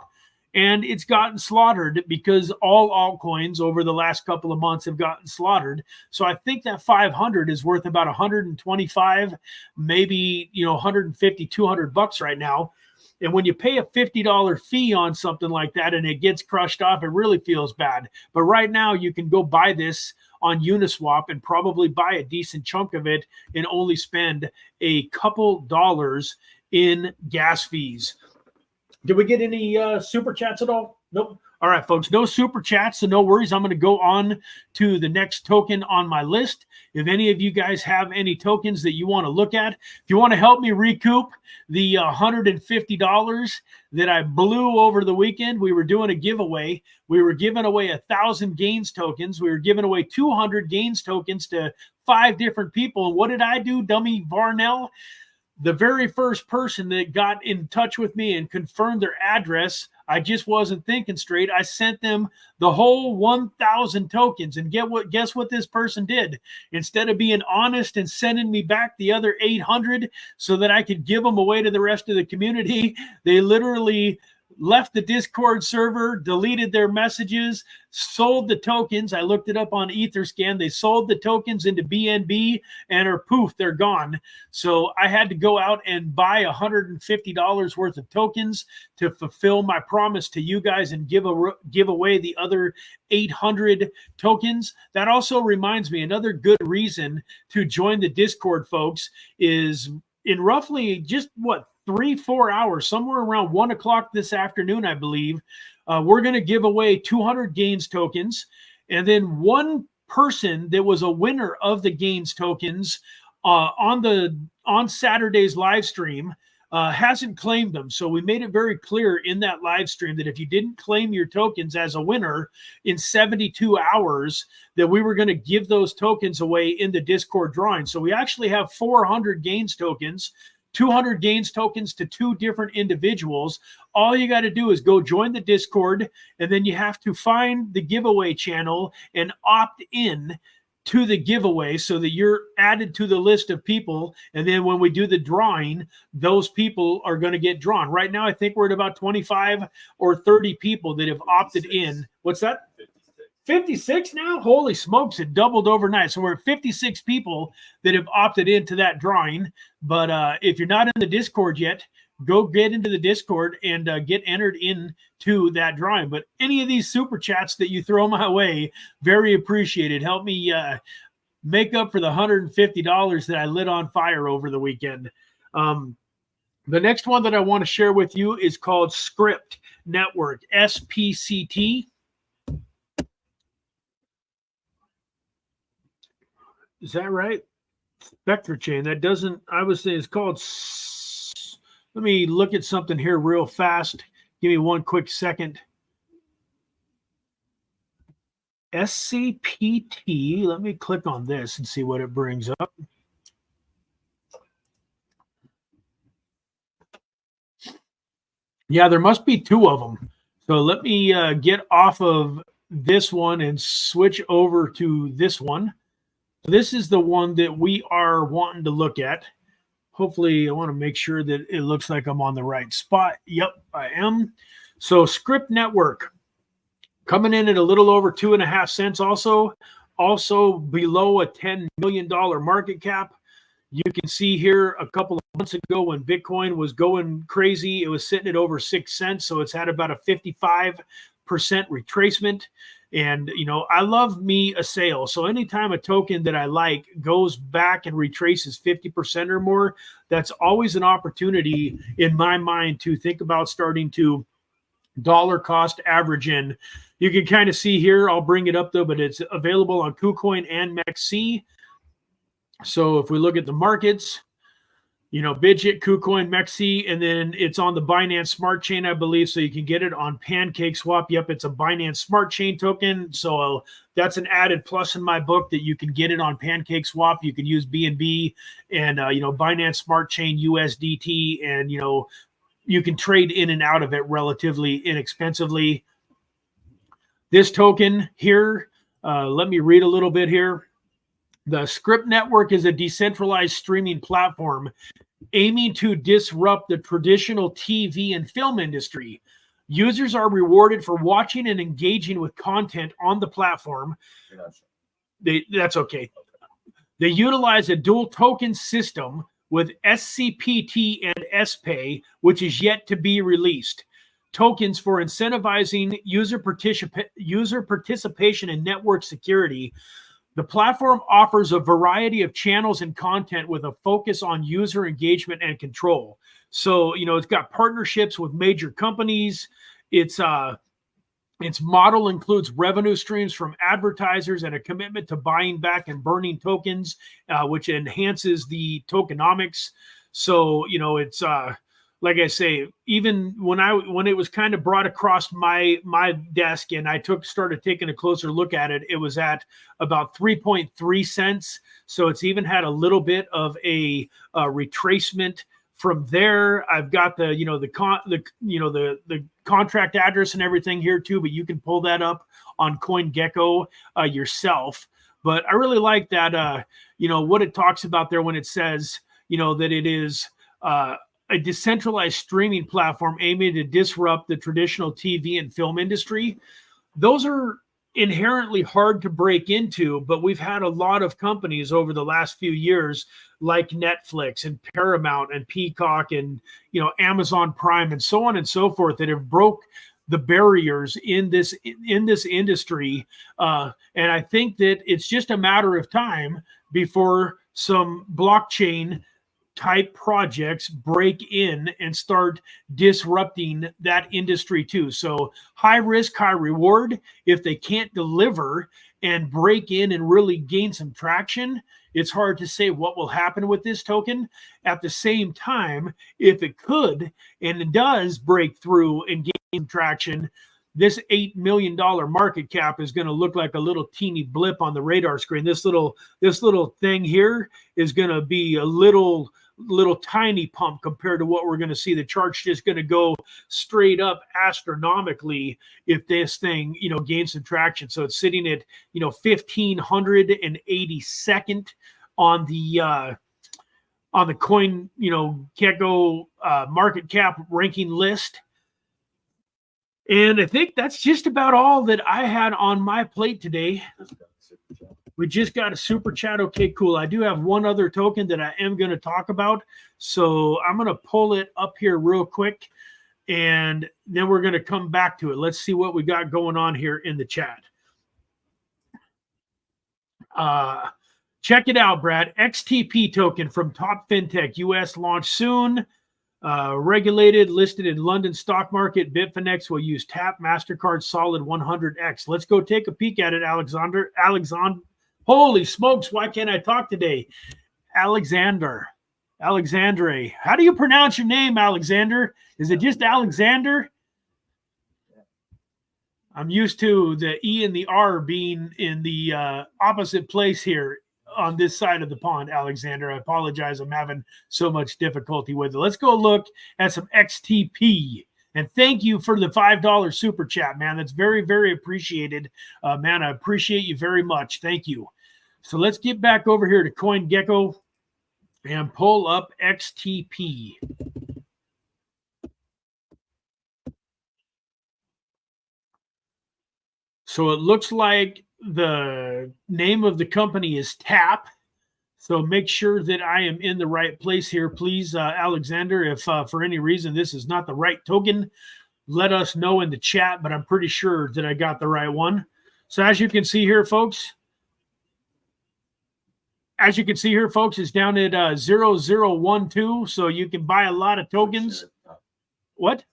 And it's gotten slaughtered because all altcoins over the last couple of months have gotten slaughtered. So I think that 500 is worth about 125, maybe, you know, 150, 200 bucks right now. And when you pay a $50 fee on something like that and it gets crushed off, it really feels bad. But right now you can go buy this on Uniswap and probably buy a decent chunk of it and only spend a couple dollars in gas fees. Did we get any super chats at all? Nope. All right, folks, no super chats, so no worries. I'm going to go on to the next token on my list. If any of you guys have any tokens that you want to look at, if you want to help me recoup the $150 that I blew over the weekend, we were doing a giveaway. We were giving away 1,000 gains tokens. We were giving away 200 gains tokens to 5 different people. And what did I do, dummy Varnell? The very first person that got in touch with me and confirmed their address, I just wasn't thinking straight. I sent them the whole 1,000 tokens. And guess what this person did? Instead of being honest and sending me back the other 800 so that I could give them away to the rest of the community, they literally left the Discord server, deleted their messages, sold the tokens. I looked it up on Etherscan. They sold the tokens into BNB and are poof, they're gone. So I had to go out and buy $150 worth of tokens to fulfill my promise to you guys and give away the other 800 tokens. That also reminds me, another good reason to join the Discord, folks, is in roughly just 3-4 hours, somewhere around 1 o'clock this afternoon, I believe, we're going to give away 200 gains tokens. And then one person that was a winner of the gains tokens on Saturday's live stream hasn't claimed them. So we made it very clear in that live stream that if you didn't claim your tokens as a winner in 72 hours, that we were going to give those tokens away in the Discord drawing. So we actually have 400 gains tokens, 200 gains tokens to 2 different individuals. All you got to do is go join the Discord, and then you have to find the giveaway channel and opt in to the giveaway so that you're added to the list of people. And then when we do the drawing, those people are going to get drawn. Right now, I think we're at about 25 or 30 people that have opted in. What's that? 56 now? Holy smokes, it doubled overnight. So we're at 56 people that have opted into that drawing. But if you're not in the Discord yet, go get into the Discord and get entered into that drawing. But any of these super chats that you throw my way, very appreciated. Help me make up for the $150 that I lit on fire over the weekend. The next one that I want to share with you is called Script Network, SPCT. Is that right? Spectre chain. That doesn't, I would say it's called, let me look at something here real fast. Give me one quick second. SCPT. Let me click on this and see what it brings up. Yeah, there must be 2 of them. So let me get off of this one and switch over to this one. This is the one that we are wanting to look at. Hopefully, I want to make sure that it looks like I'm on the right spot. Yep, I am. So Script Network coming in at a little over 2.5 cents also below a $10 million market cap. You can see here a couple of months ago when Bitcoin was going crazy, it was sitting at over 6 cents. So it's had about a 55% retracement. And, you know, I love me a sale. So anytime a token that I like goes back and retraces 50% or more, that's always an opportunity in my mind to think about starting to dollar cost average in. You can kind of see here, I'll bring it up though, but it's available on KuCoin and MEXC. So if we look at the markets, you know, Bidget, KuCoin, MEXC, and then it's on the Binance Smart Chain, I believe, so you can get it on PancakeSwap. Yep, it's a Binance Smart Chain token, so that's an added plus in my book that you can get it on PancakeSwap. You can use BNB and, you know, Binance Smart Chain USDT, and, you know, you can trade in and out of it relatively inexpensively. This token here, let me read a little bit here. The Script Network is a decentralized streaming platform aiming to disrupt the traditional TV and film industry. Users are rewarded for watching and engaging with content on the platform. That's okay. They utilize a dual token system with SCPT and SPay, which is yet to be released. Tokens for incentivizing user participation and network security. The platform offers a variety of channels and content with a focus on user engagement and control. So, you know, it's got partnerships with major companies. It's Its model includes revenue streams from advertisers and a commitment to buying back and burning tokens, which enhances the tokenomics. So, you know, it's like I say, even when it was kind of brought across my desk and I started taking a closer look at it, it was at about 3.3 cents. So it's even had a little bit of a retracement. From there, I've got the contract address and everything here too, but you can pull that up on CoinGecko yourself. But I really like that, what it talks about there when it says, that it is a decentralized streaming platform aiming to disrupt the traditional TV and film industry. Those are inherently hard to break into, but we've had a lot of companies over the last few years like Netflix and Paramount and Peacock and Amazon Prime and so on and so forth that have broke the barriers in this industry, and I think that it's just a matter of time before some blockchain type projects break in and start disrupting that industry too. So high risk, high reward. If they can't deliver and break in and really gain some traction, it's hard to say what will happen with this token. At the same time, if it could and it does break through and gain traction, this $8 million market cap is going to look like a little teeny blip on the radar screen. This little thing here is going to be a little tiny pump compared to what we're going to see. The chart's just going to go straight up astronomically if this thing, gains some traction. So it's sitting at, 1,582nd on the coin, Gecko market cap ranking list. And I think that's just about all that I had on my plate today. We just got a super chat. Okay, cool. I do have one other token that I am going to talk about. So I'm going to pull it up here real quick, and then we're going to come back to it. Let's see what we got going on here in the chat. Check it out, Brad. XTP token from Top Fintech. US launch soon. Regulated, listed in London stock market. Bitfinex will use Tap Mastercard Solid 100X. Let's go take a peek at it, Alexander. Holy smokes, why can't I talk today? Alexandre. How do you pronounce your name, Alexander? Is it just Alexander? I'm used to the E and the R being in the opposite place here on this side of the pond, Alexander. I apologize. I'm having so much difficulty with it. Let's go look at some XTP. And thank you for the $5 super chat, man. That's very, very appreciated. Man, I appreciate you very much. Thank you. So let's get back over here to CoinGecko and pull up XTP. So it looks like the name of the company is Tap. So make sure that I am in the right place here, please, Alexander. If for any reason this is not the right token, let us know in the chat, but I'm pretty sure that I got the right one. So as you can see here, folks, it's down at 0012. So you can buy a lot of tokens. What?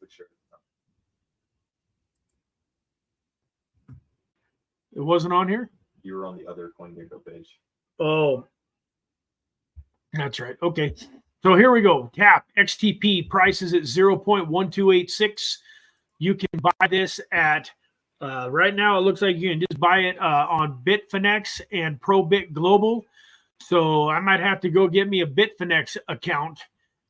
It wasn't on here? You were on the other CoinGecko page. Oh, that's right. Okay. So here we go. Tap XTP prices at 0.1286. You can buy this at right now. It looks like you can just buy it on Bitfinex and ProBit Global. So I might have to go get me a Bitfinex account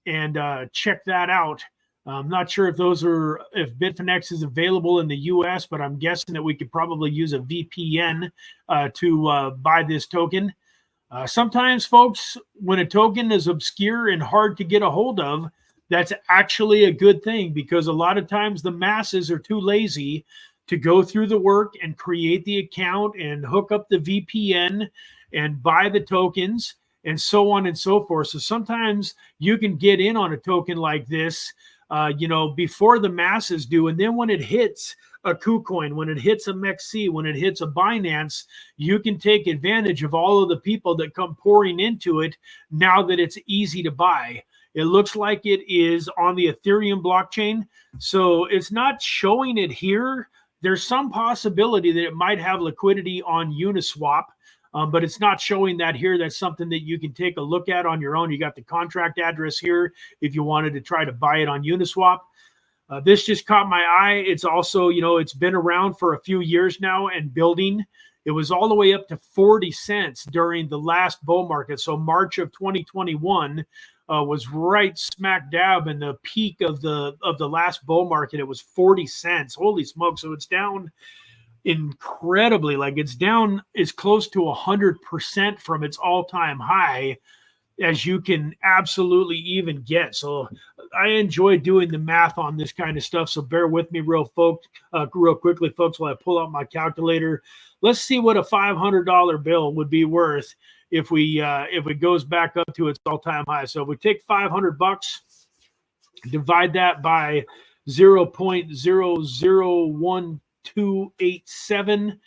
and check that out. I'm not sure if Bitfinex is available in the US, but I'm guessing that we could probably use a VPN to buy this token. Sometimes, folks, when a token is obscure and hard to get a hold of, that's actually a good thing, because a lot of times the masses are too lazy to go through the work and create the account and hook up the VPN and buy the tokens and so on and so forth. So sometimes you can get in on a token like this before the masses do. And then when it hits a KuCoin, when it hits a MEXC, when it hits a Binance, you can take advantage of all of the people that come pouring into it now that it's easy to buy. It looks like it is on the Ethereum blockchain. So it's not showing it here there's some possibility that it might have liquidity on Uniswap, but it's not showing that here. That's something that you can take a look at on your own. You got the contract address here if you wanted to try to buy it on Uniswap. This just caught my eye. It's also, it's been around for a few years now and building. It was all the way up to 40 cents during the last bull market. So March of 2021 was right smack dab in the peak of the last bull market. It was 40 cents. Holy smoke. So it's down incredibly. Like, it's down as close to 100% from its all-time high as you can absolutely even get. So I enjoy doing the math on this kind of stuff. So bear with me real quickly, folks, while I pull out my calculator. Let's see what a $500 bill would be worth if it goes back up to its all-time high. So if we take $500, divide that by 0.001287,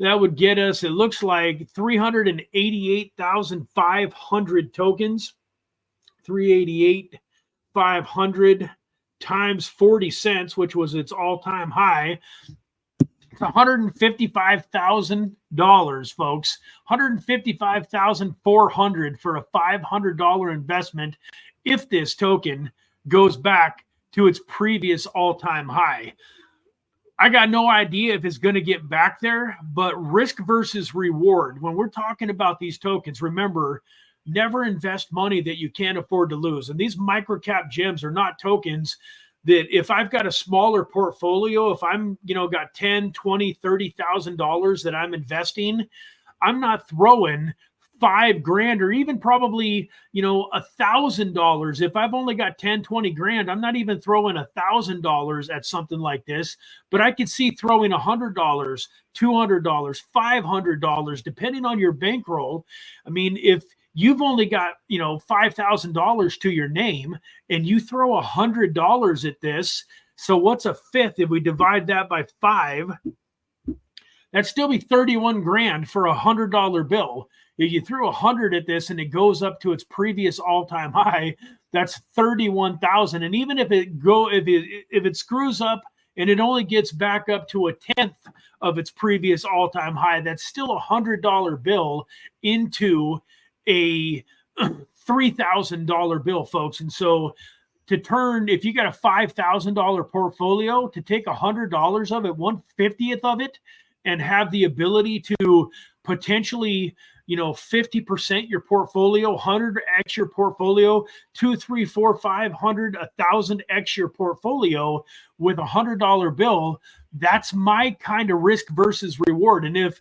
that would get us, it looks like, 388,500 tokens. 388,500 times 40 cents, which was its all-time high. It's $155,000, folks. $155,400 for a $500 investment if this token goes back to its previous all-time high. I got no idea if it's going to get back there, but risk versus reward. When we're talking about these tokens, remember, never invest money that you can't afford to lose. And these microcap gems are not tokens that if I've got a smaller portfolio, if I'm, got $10, $20, $30,000 that I'm investing, I'm not throwing $5,000 or even probably, $1,000. If I've only got 10, 20 grand, I'm not even throwing $1,000 at something like this, but I could see throwing $100, $200, $500, depending on your bankroll. I mean, if you've only got, $5,000 to your name and you throw $100 at this, so what's a fifth? If we divide that by 5, that'd still be 31 grand for $100 bill. If you threw 100 at this and it goes up to its previous all-time high, that's 31,000. And even if it screws up and it only gets back up to a tenth of its previous all-time high, that's still a $100 bill into a $3,000 bill, folks. And so if you got a $5,000 portfolio, to take $100 of it, 1/50th of it, and have the ability to potentially, 50% your portfolio, 100x your portfolio, 2, 3, 4, 500, 1,000x your portfolio with $100 bill, that's my kind of risk versus reward. And if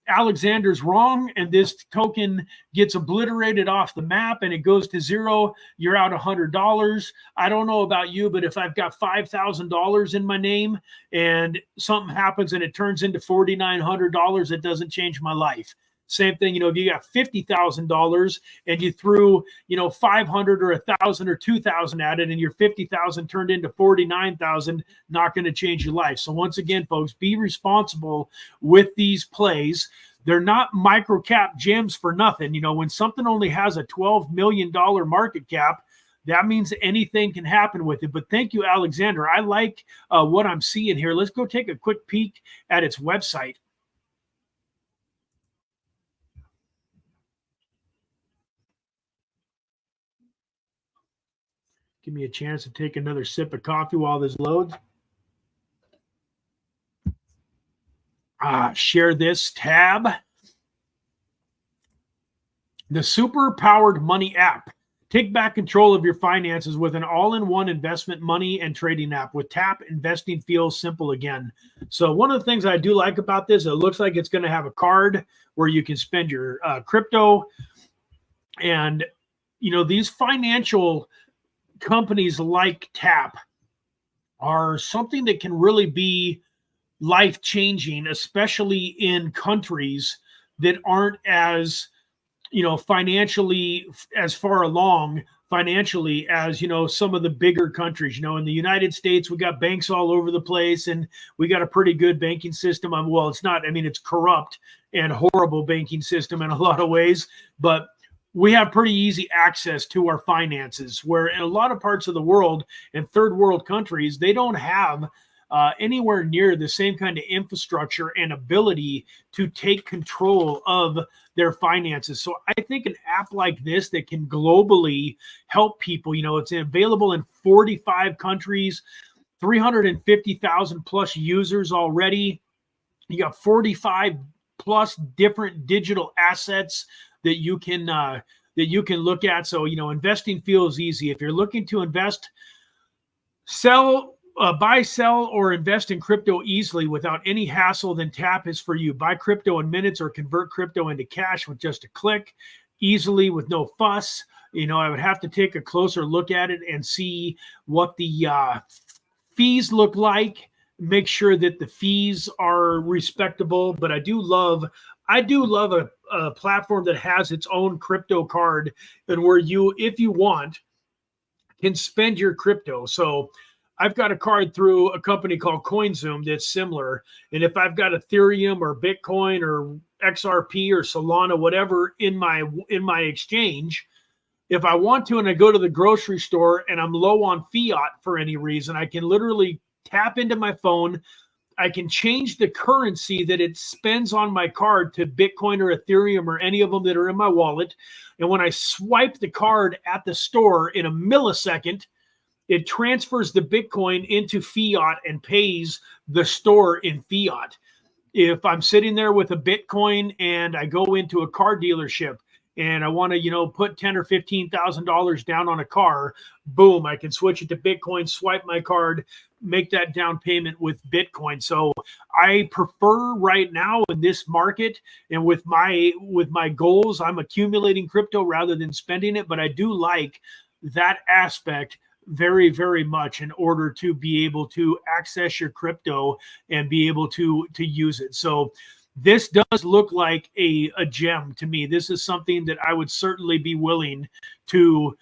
Alexander's wrong and this token gets obliterated off the map and it goes to zero, you're out $100. I don't know about you, but if I've got $5,000 in my name and something happens and it turns into $4,900, it doesn't change my life. Same thing, if you got $50,000 and you threw, 500 or 1,000 or 2,000 at it and your 50,000 turned into 49,000, not going to change your life. So once again, folks, be responsible with these plays. They're not microcap gems for nothing. When something only has a $12 million market cap, that means anything can happen with it. But thank you, Alexander. I like what I'm seeing here. Let's go take a quick peek at its website. Give me a chance to take another sip of coffee while this loads. Share this tab. The super powered money app. Take back control of your finances with an all-in-one investment money and trading app. With Tap, investing feels simple again. So one of the things I do like about this, it looks like it's going to have a card where you can spend your crypto. And, these financial companies like Tap are something that can really be life-changing, especially in countries that aren't as, financially as far along financially as, some of the bigger countries. In the United States, we got banks all over the place and we got a pretty good banking system. Well, it's not, it's corrupt and horrible banking system in a lot of ways, but we have pretty easy access to our finances, where in a lot of parts of the world and third world countries, they don't have anywhere near the same kind of infrastructure and ability to take control of their finances. So I think an app like this that can globally help people, it's available in 45 countries, 350,000 plus users already. You got 45 plus different digital assets that you can look at. So, investing feels easy. If you're looking to invest, buy, sell, or invest in crypto easily without any hassle, then Tap is for you. Buy crypto in minutes or convert crypto into cash with just a click, easily with no fuss. I would have to take a closer look at it and see what the fees look like. Make sure that the fees are respectable. But I do love a platform that has its own crypto card, and where you, if you want, can spend your crypto. So I've got a card through a company called CoinZoom that's similar. And if I've got Ethereum or Bitcoin or XRP or Solana, whatever in my exchange, if I want to, and I go to the grocery store and I'm low on fiat for any reason, I can literally tap into my phone. I can change the currency that it spends on my card to Bitcoin or Ethereum or any of them that are in my wallet. And when I swipe the card at the store in a millisecond, it transfers the Bitcoin into fiat and pays the store in fiat. If I'm sitting there with a Bitcoin and I go into a car dealership and I want to, put $10,000 or $15,000 down on a car, boom, I can switch it to Bitcoin, swipe my card, make that down payment with Bitcoin. So I prefer right now in this market, and with my goals, I'm accumulating crypto rather than spending it. But I do like that aspect very, very much in order to be able to access your crypto and be able to use it. So this does look like a gem to me. This is something that I would certainly be willing to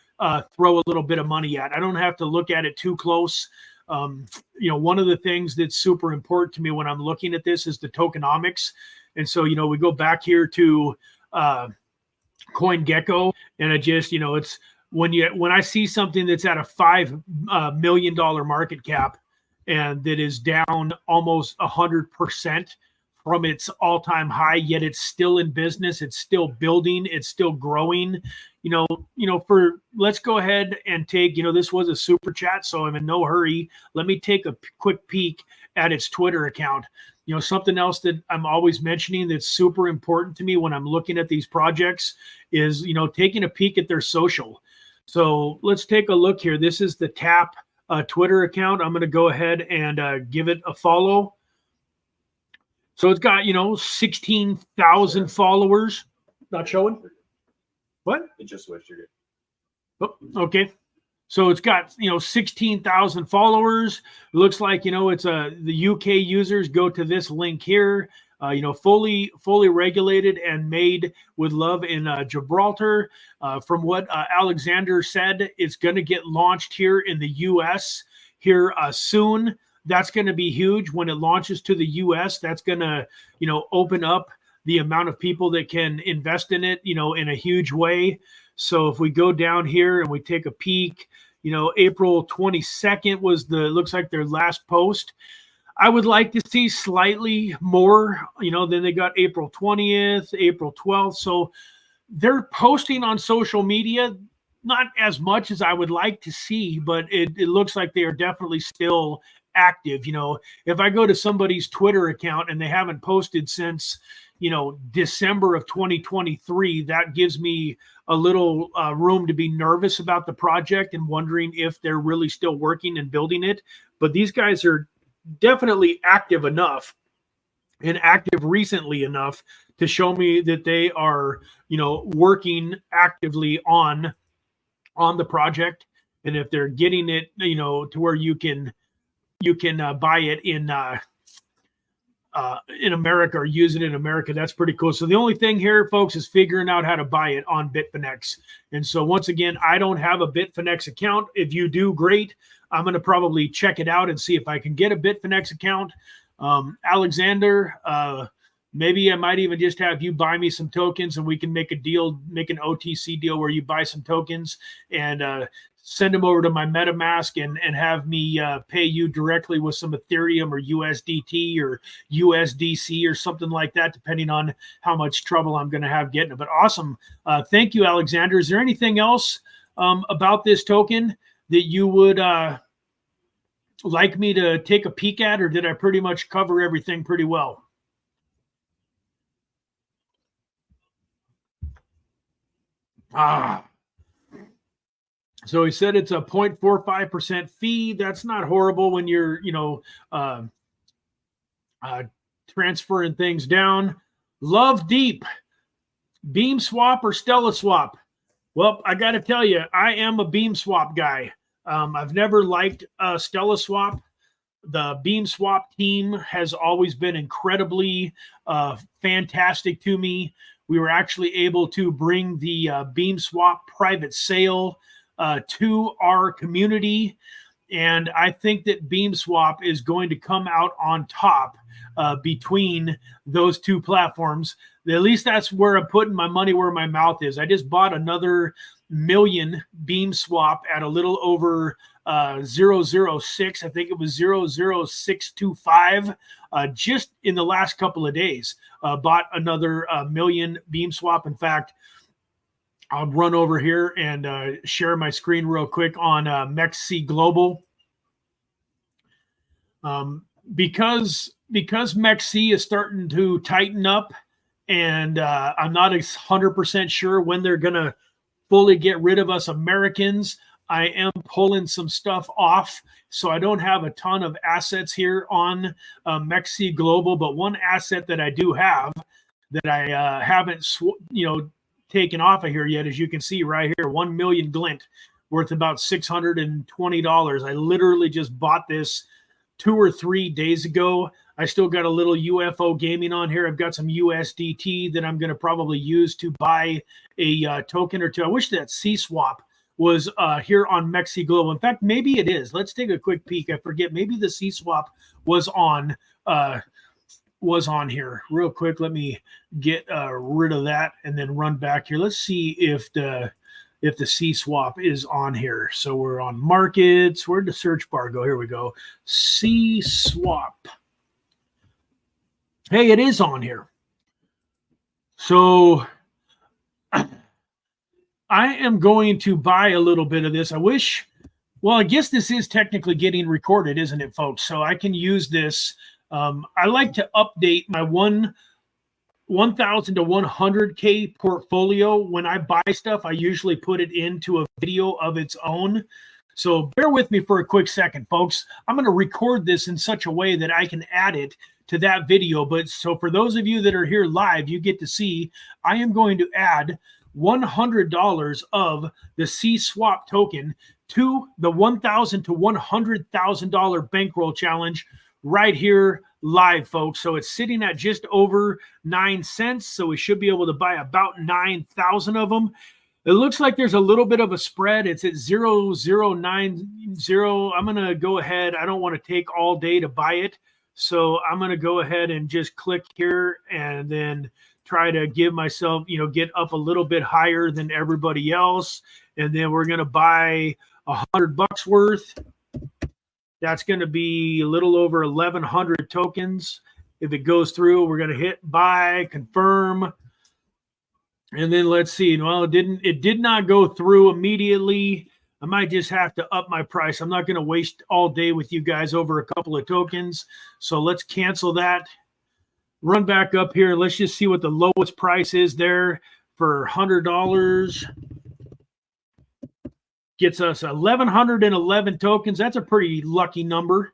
throw a little bit of money at. I don't have to look at it too close. One of the things that's super important to me when I'm looking at this is the tokenomics. And so, we go back here to CoinGecko, and I just, it's when I see something that's at a $5 million market cap and that is down almost 100% from its all-time high, yet it's still in business, it's still building, it's still growing. Let's go ahead and take, this was a super chat, so I'm in no hurry. Let me take a quick peek at its Twitter account. Something else that I'm always mentioning that's super important to me when I'm looking at these projects is, taking a peek at their social. So let's take a look here. This is the Tap Twitter account. I'm going to go ahead and give it a follow. So it's got, 16,000 followers. Not showing? What? It just switched your. Oh, okay. So it's got, 16,000 followers. It looks like, it's the UK users go to this link here. Fully regulated and made with love in Gibraltar. From what Alexander said, it's going to get launched here in the US here soon. That's going to be huge when it launches to the US. That's going to, open up the amount of people that can invest in it, in a huge way. So if we go down here and we take a peek, April 22nd looks like their last post. I would like to see slightly more, than they got April 20th, April 12th. So they're posting on social media, not as much as I would like to see, but it looks like they are definitely still active. If I go to somebody's Twitter account and they haven't posted since, December of 2023, that gives me a little room to be nervous about the project and wondering if they're really still working and building it. But these guys are definitely active enough and active recently enough to show me that they are, working actively on the project. And if they're getting it, to where you can buy it in America or use it in America, that's pretty cool. So the only thing here, folks, is figuring out how to buy it on Bitfinex. And so once again, I don't have a Bitfinex account. If you do, great. I'm going to probably check it out and see if I can get a Bitfinex account. Alexander, Maybe I might even just have you buy me some tokens and we can make a deal, make an OTC deal where you buy some tokens and send them over to my MetaMask and have me pay you directly with some Ethereum or USDT or USDC or something like that, depending on how much trouble I'm going to have getting it. But awesome. Thank you, Alexander. Is there anything else about this token that you would like me to take a peek at, or did I pretty much cover everything pretty well? So he said it's a 0.45% fee. That's not horrible when you're, transferring things down. Love Deep, Beam Swap or Stella Swap? Well, I got to tell you, I am a Beam Swap guy. I've never liked Stella Swap. The Beam Swap team has always been incredibly fantastic to me. We were actually able to bring the Beam Swap private sale to our community. And I think that Beam Swap is going to come out on top between those two platforms. At least that's where I'm putting my money where my mouth is. I just bought another million Beam Swap at a little over 006. I think it was 00625 just in the last couple of days. Bought another million Beam Swap. In fact, I'll run over here and share my screen real quick on MEXC Global. Because MEXC is starting to tighten up, and I'm not 100% sure when they're going to fully get rid of us Americans. I am pulling some stuff off, so I don't have a ton of assets here on MEXC Global, but one asset that I do have that I haven't, taken off of here yet, as you can see right here, 1 million glint, worth about $620. I literally just bought this 2 or 3 days ago. I still got a little UFO gaming on here. I've got some USDT that I'm going to probably use to buy a token or two. I wish that CSWAP was here on MEXC Global. In fact, maybe it is. Let's take a quick peek. I forget. Maybe the CSWAP was on here real quick. Let me get rid of that and then run back here. Let's see if the CSWAP is on here. So we're on markets. Where'd the search bar go? Here we go. CSWAP. Hey, it is on here. So I am going to buy a little bit of this. I guess this is technically getting recorded, isn't it, folks? So I can use this. I like to update my 1,000 to 100K portfolio. When I buy stuff, I usually put it into a video of its own. So bear with me for a quick second, folks. I'm going to record this in such a way that I can add it to that video. But so for those of you that are here live, you get to see I am going to add $100 of the CSWAP token to the $1,000 to $100,000 bankroll challenge right here live, folks. So it's sitting at just over 9 cents. So we should be able to buy about 9,000 of them. It looks like there's a little bit of a spread. It's at 0.090. I'm going to go ahead. I don't want to take all day to buy it. So I'm going to go ahead and just click here and then try to give myself, get up a little bit higher than everybody else. And then we're going to buy $100 worth. That's going to be a little over 1,100 tokens. If it goes through, we're going to hit buy, confirm. And then let's see. Well, it did not go through immediately. I might just have to up my price. I'm not going to waste all day with you guys over a couple of tokens. So let's cancel that. Run back up here. Let's just see what the lowest price is there for $100. Gets us 1,111 tokens. That's a pretty lucky number.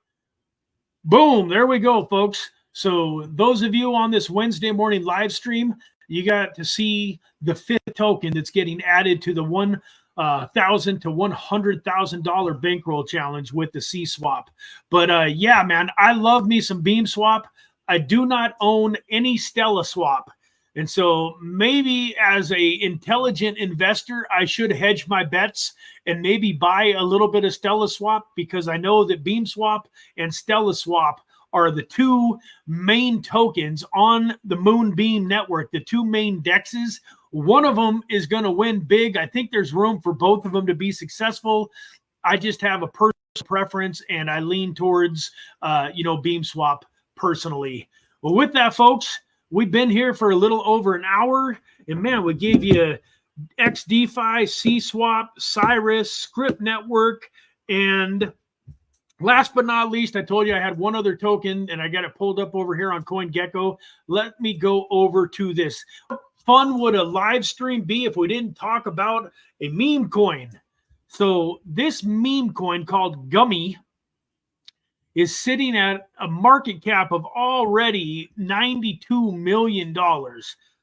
Boom. There we go, folks. So those of you on this Wednesday morning live stream, you got to see the 5th token that's getting added to the $1,000 to $100,000 bankroll challenge with the CSWAP. But yeah, man, I love me some Beam Swap. I do not own any Stella Swap. And so maybe as a intelligent investor, I should hedge my bets and maybe buy a little bit of Stella Swap, because I know that Beam Swap and Stella Swap are the two main tokens on the Moonbeam network, the two main dexes. One of them is going to win big. I think there's room for both of them to be successful. I just have a personal preference, and I lean towards, Beam Swap personally. Well, with that, folks, we've been here for a little over an hour, and man, we gave you XDEFI, CSWAP, CIRUS, Script Network, and last but not least, I told you I had one other token, and I got it pulled up over here on CoinGecko. Let me go over to this. Fun would a live stream be if we didn't talk about a meme coin? So this meme coin called Gummy is sitting at a market cap of already $92 million.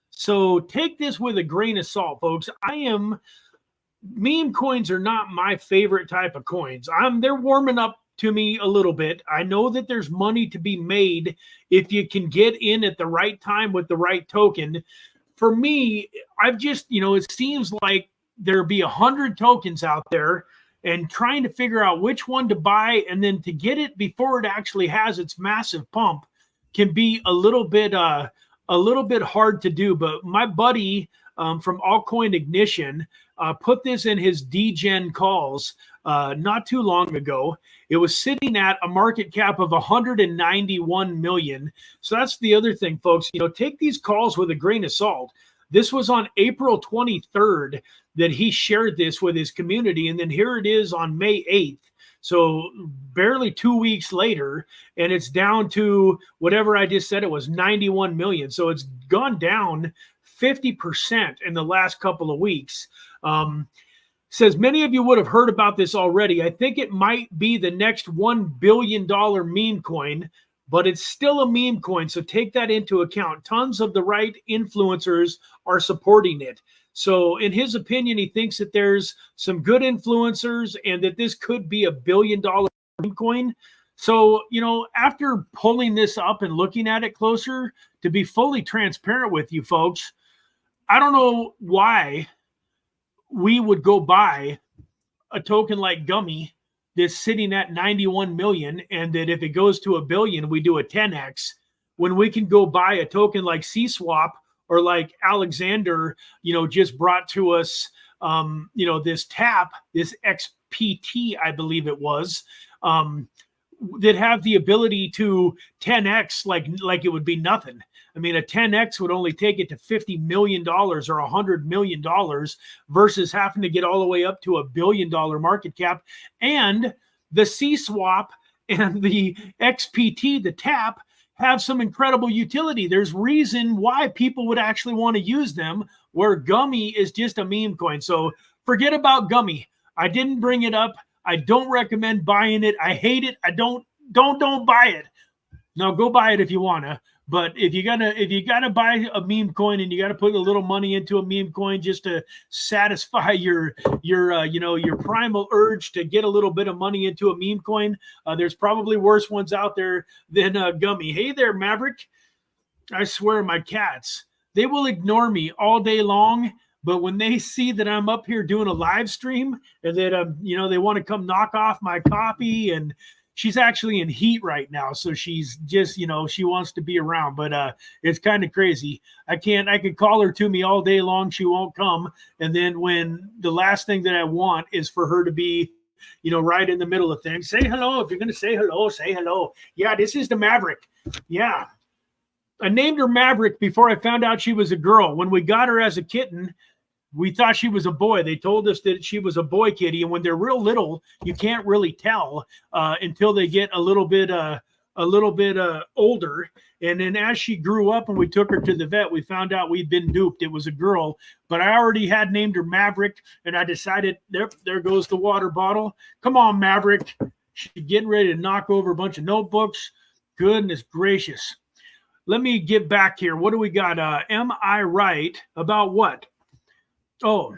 So take this with a grain of salt, folks. Meme coins are not my favorite type of coins. They're warming up to me a little bit. I know that there's money to be made if you can get in at the right time with the right token. For me, it seems like there'll be 100 tokens out there, and trying to figure out which one to buy and then to get it before it actually has its massive pump can be a little bit hard to do. But my buddy from Altcoin Ignition put this in his DGen calls not too long ago. It was sitting at a market cap of 191 million. So that's the other thing, folks. Take these calls with a grain of salt. This was on April 23rd that he shared this with his community, and then here it is on May 8th. So barely 2 weeks later, and it's down to whatever I just said it was, 91 million. So it's gone down 50% in the last couple of weeks. Says many of you would have heard about this already. I think it might be the next $1 billion meme coin, but it's still a meme coin. So take that into account. Tons of the right influencers are supporting it. So in his opinion, he thinks that there's some good influencers and that this could be $1 billion meme coin. So, after pulling this up and looking at it closer, to be fully transparent with you folks, I don't know why we would go buy a token like Gummy that's sitting at 91 million, and that if it goes to $1 billion, we do a 10x, when we can go buy a token like CSWAP or like Alexander, just brought to us, this TAP, this XPT, I believe it was, that have the ability to 10x like it would be nothing. I mean, a 10x would only take it to $50 million or $100 million versus having to get all the way up to $1 billion market cap. And the CSWAP and the XPT, the TAP, have some incredible utility. There's reason why people would actually want to use them, where Gummy is just a meme coin. So forget about Gummy. I didn't bring it up. I don't recommend buying it. I hate it. I don't buy it. Now go buy it if you wanna. But if you gotta buy a meme coin and you gotta put a little money into a meme coin just to satisfy your primal urge to get a little bit of money into a meme coin, there's probably worse ones out there than Gummy. Hey there, Maverick. I swear, my cats, they will ignore me all day long. But when they see that I'm up here doing a live stream and that they want to come knock off my coffee, and she's actually in heat right now, so she's just she wants to be around. But it's kind of crazy. I could call her to me all day long, she won't come. And then when the last thing that I want is for her to be right in the middle of things, say hello. If you're gonna say hello, say hello. Yeah, this is the Maverick. Yeah, I named her Maverick before I found out she was a girl. When we got her as a kitten, we thought she was a boy. They told us that she was a boy kitty. And when they're real little, you can't really tell until they get a little bit older. And then as she grew up and we took her to the vet, we found out we'd been duped. It was a girl, but I already had named her Maverick, and I decided there goes the water bottle. Come on, Maverick. She's getting ready to knock over a bunch of notebooks. Goodness gracious. Let me get back here. What do we got? Am I right about what? Oh,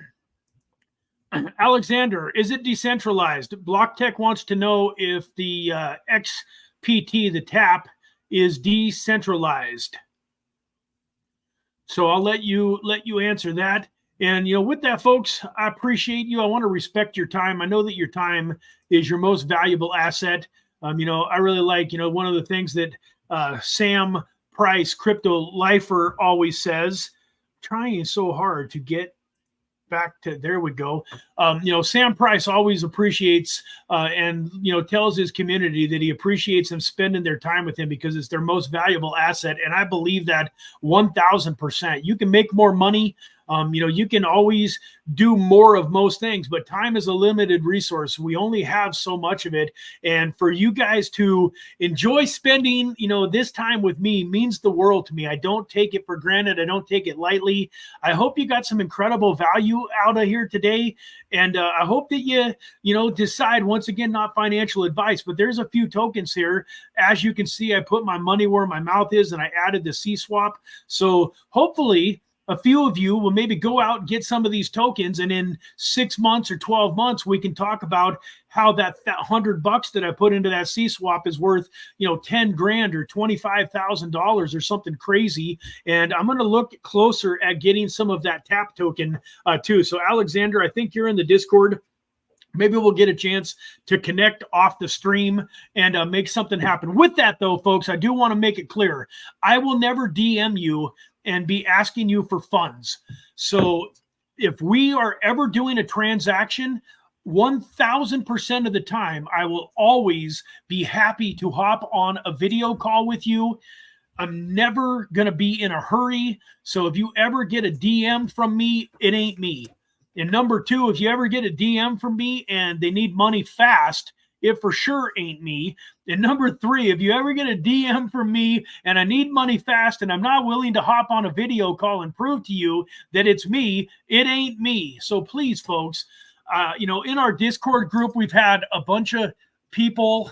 Alexander, is it decentralized? BlockTech wants to know if the XPT, the TAP, is decentralized. So I'll let you answer that. And with that, folks, I appreciate you. I want to respect your time. I know that your time is your most valuable asset. I really like, one of the things that Sam Price, crypto lifer, always says, trying so hard to get back to, there we go. Sam Price always appreciates and tells his community that he appreciates them spending their time with him because it's their most valuable asset. And I believe that 1000%. You can make more money. You can always do more of most things, but time is a limited resource. We only have so much of it. And for you guys to enjoy spending, this time with me means the world to me. I don't take it for granted. I don't take it lightly. I hope you got some incredible value out of here today. And I hope that you decide, once again, not financial advice, but there's a few tokens here. As you can see, I put my money where my mouth is and I added the CSWAP. So hopefully a few of you will maybe go out and get some of these tokens, and in 6 months or 12 months, we can talk about how that $100 that I put into that CSWAP is worth, 10 grand or $25,000 or something crazy. And I'm going to look closer at getting some of that TAP token too. So Alexander, I think you're in the Discord. Maybe we'll get a chance to connect off the stream and make something happen. With that, though, folks, I do want to make it clear. I will never DM you and be asking you for funds. So if we are ever doing a transaction, 1000% of the time, I will always be happy to hop on a video call with you. I'm never going to be in a hurry. So if you ever get a DM from me, it ain't me. And number two, if you ever get a DM from me and they need money fast, it for sure ain't me. And number three, if you ever get a DM from me and I need money fast and I'm not willing to hop on a video call and prove to you that it's me, it ain't me. So please, folks, in our Discord group, we've had a bunch of people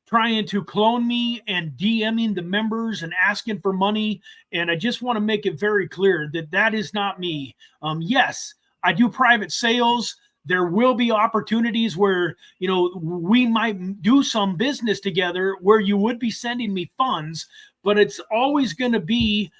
trying to clone me and DMing the members and asking for money. And I just want to make it very clear that that is not me. Yes, I do private sales. There will be opportunities where, we might do some business together where you would be sending me funds, but it's always going to be,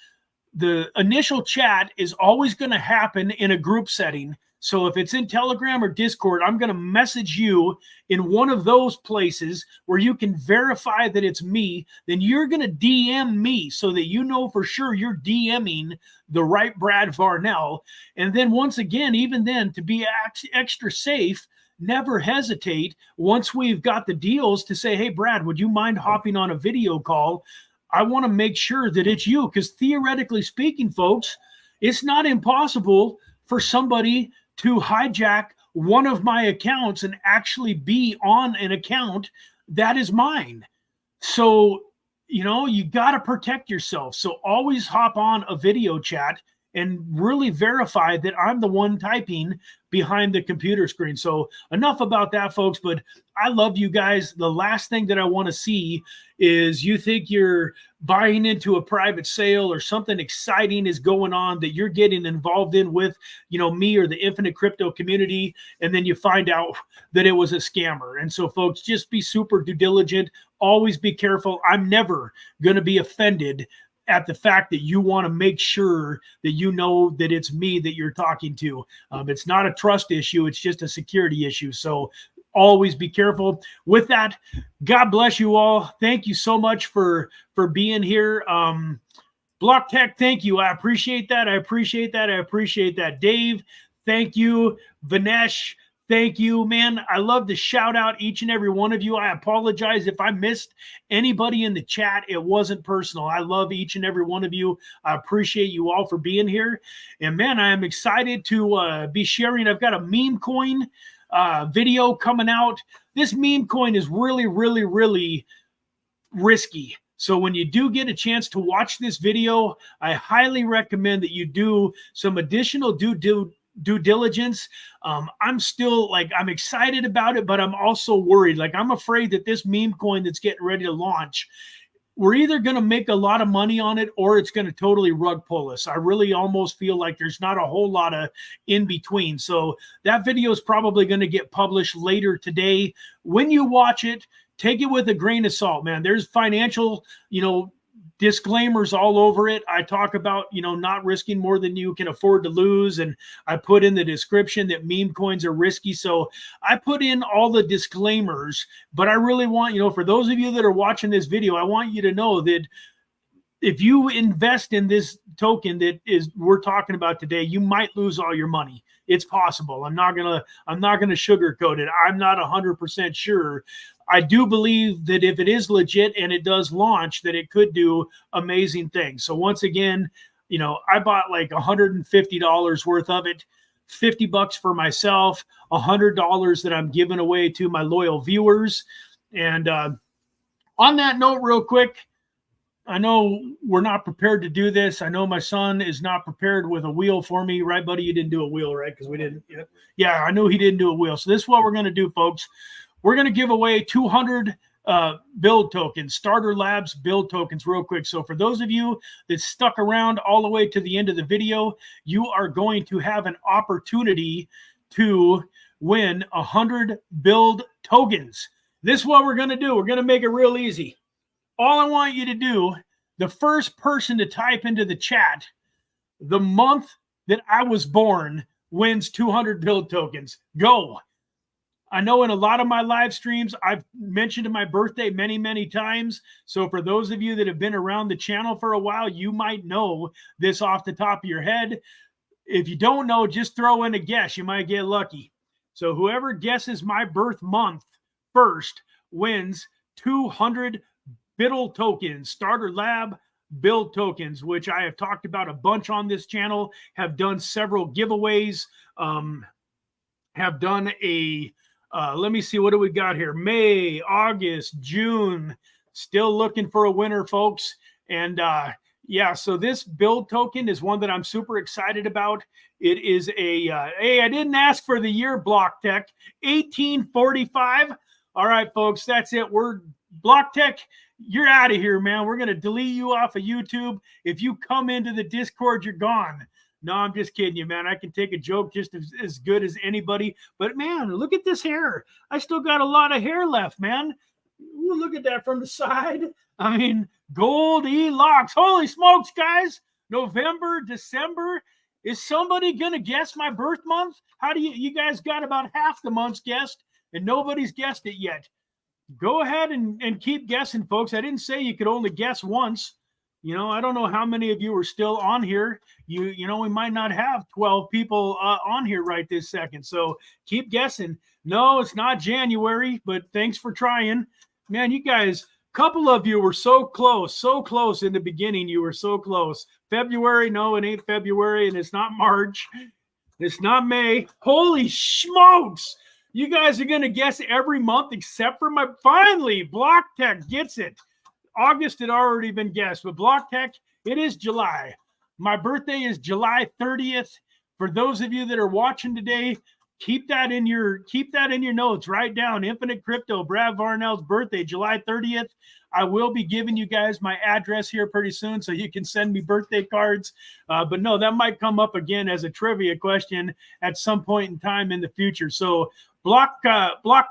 the initial chat is always going to happen in a group setting. So if it's in Telegram or Discord, I'm going to message you in one of those places where you can verify that it's me. Then you're going to DM me so that you know for sure you're DMing the right Brad Varnell. And then once again, even then, to be extra safe, never hesitate once we've got the deals to say, hey, Brad, would you mind hopping on a video call? I want to make sure that it's you, because theoretically speaking, folks, it's not impossible for somebody to hijack one of my accounts and actually be on an account that is mine. So, you got to protect yourself. So always hop on a video chat and really verify that I'm the one typing behind the computer screen. So enough about that, folks, but I love you guys. The last thing that I want to see is you think you're buying into a private sale or something exciting is going on that you're getting involved in with, me or the Infinite Crypto community, and then you find out that it was a scammer. And so, folks, just be super due diligent. Always be careful. I'm never going to be offended at the fact that you want to make sure that you know that it's me that you're talking to. It's not a trust issue. It's just a security issue. So always be careful. With that, God bless you all. Thank you so much for being here. Block Tech, thank you. I appreciate that. I appreciate that. I appreciate that. Dave, thank you. Vinesh, thank you, man. I love to shout out each and every one of you. I apologize if I missed anybody in the chat. It wasn't personal. I love each and every one of you. I appreciate you all for being here. And man, I am excited to be sharing. I've got a meme coin video coming out. This meme coin is really, really, really risky. So when you do get a chance to watch this video, I highly recommend that you do some additional due diligence. I'm still I'm excited about it, but I'm also worried. I'm afraid that this meme coin that's getting ready to launch, we're either going to make a lot of money on it or it's going to totally rug pull us. I really almost feel like there's not a whole lot of in between. So that video is probably going to get published later today. When you watch it, take it with a grain of salt, man. There's financial, disclaimers all over it. I talk about, not risking more than you can afford to lose. And I put in the description that meme coins are risky. So I put in all the disclaimers, but I really want, for those of you that are watching this video, I want you to know that if you invest in this token that we're talking about today, you might lose all your money. It's possible. I'm not gonna sugarcoat it. I'm not 100% sure. I do believe that if it is legit and it does launch, that it could do amazing things. So once again, I bought like $150 worth of it, $50 for myself, $100 that I'm giving away to my loyal viewers. And on that note, real quick, I know we're not prepared to do this. I know my son is not prepared with a wheel for me. Right, buddy? You didn't do a wheel, right? Because we didn't. Yeah, I knew he didn't do a wheel. So this is what we're going to do, folks. We're going to give away 200 build tokens, Starter Labs build tokens real quick. So for those of you that stuck around all the way to the end of the video, you are going to have an opportunity to win 100 build tokens. This is what we're going to do. We're going to make it real easy. All I want you to do, the first person to type into the chat the month that I was born wins 200 build tokens. Go. I know in a lot of my live streams, I've mentioned my birthday many, many times. So for those of you that have been around the channel for a while, you might know this off the top of your head. If you don't know, just throw in a guess. You might get lucky. So whoever guesses my birth month first wins 200 build tokens, Starter Lab build tokens, which I have talked about a bunch on this channel, have done several giveaways, have done a... let me see, what do we got here? May, August, June. Still looking for a winner, folks. And yeah, so this build token is one that I'm super excited about. It is a, hey, I didn't ask for the year, Block Tech, 1845. All right, folks, that's it. We're Block Tech. You're out of here, man. We're going to delete you off of YouTube. If you come into the Discord, you're gone. No, I'm just kidding you, man. I can take a joke just as good as anybody. But, man, look at this hair. I still got a lot of hair left, man. Ooh, look at that from the side. I mean, goldy locks. Holy smokes, guys. November, December. Is somebody going to guess my birth month? How do you guys got about half the months guessed, and nobody's guessed it yet. Go ahead and keep guessing, folks. I didn't say you could only guess once. I don't know how many of you are still on here. We might not have 12 people on here right this second. So keep guessing. No, it's not January, but thanks for trying. Man, you guys, a couple of you were so close in the beginning. You were so close. February, no, it ain't February, and it's not March. It's not May. Holy smokes. You guys are going to guess every month except for finally, Block Tech gets it. August had already been guessed, but Block Tech, it is July. My birthday is July 30th. For those of you that are watching today, keep that in your notes. Write down Infinite Crypto, Brad Varnell's birthday, July 30th. I will be giving you guys my address here pretty soon, so you can send me birthday cards. But no, that might come up again as a trivia question at some point in time in the future. So Block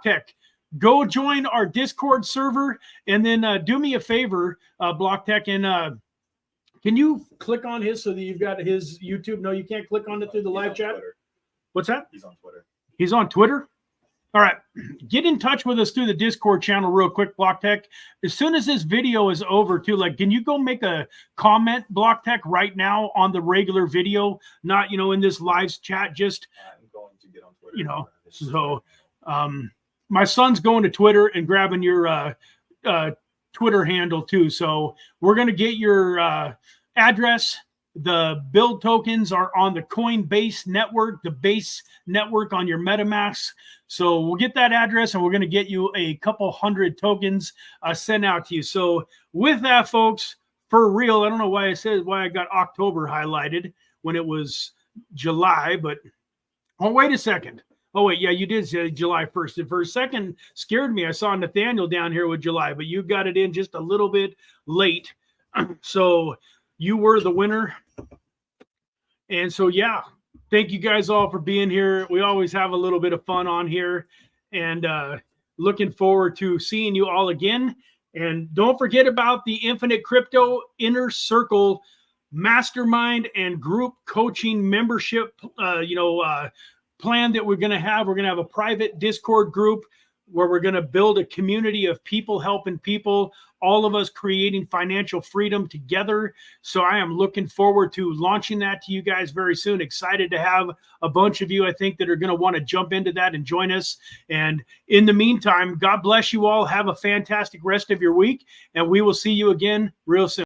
Tech, go join our Discord server, and then do me a favor, Block Tech, and can you click on his so that you've got his YouTube? No, you can't click on it through the live chat. Twitter. What's that? He's on Twitter. He's on Twitter? All right. Get in touch with us through the Discord channel real quick, Block Tech. As soon as this video is over, too, can you go make a comment, Block Tech, right now on the regular video? Not, in this live chat, just, I'm going to get on Twitter. So my son's going to Twitter and grabbing your Twitter handle, too. So we're going to get your address. The build tokens are on the Coinbase network, the base network on your MetaMask. So we'll get that address, and we're going to get you a couple hundred tokens sent out to you. So with that, folks, for real, I don't know why I got October highlighted when it was July, but oh, wait a second. Oh, wait, yeah, you did say July 1st. And for a second, scared me. I saw Nathaniel down here with July, but you got it in just a little bit late. So you were the winner. And so, yeah, thank you guys all for being here. We always have a little bit of fun on here, and looking forward to seeing you all again. And don't forget about the Infinite Crypto Inner Circle mastermind and group coaching membership, plan that we're going to have. We're going to have a private Discord group where we're going to build a community of people helping people, all of us creating financial freedom together. So I am looking forward to launching that to you guys very soon. Excited to have a bunch of you, I think, that are going to want to jump into that and join us. And in the meantime, God bless you all. Have a fantastic rest of your week, and we will see you again real soon.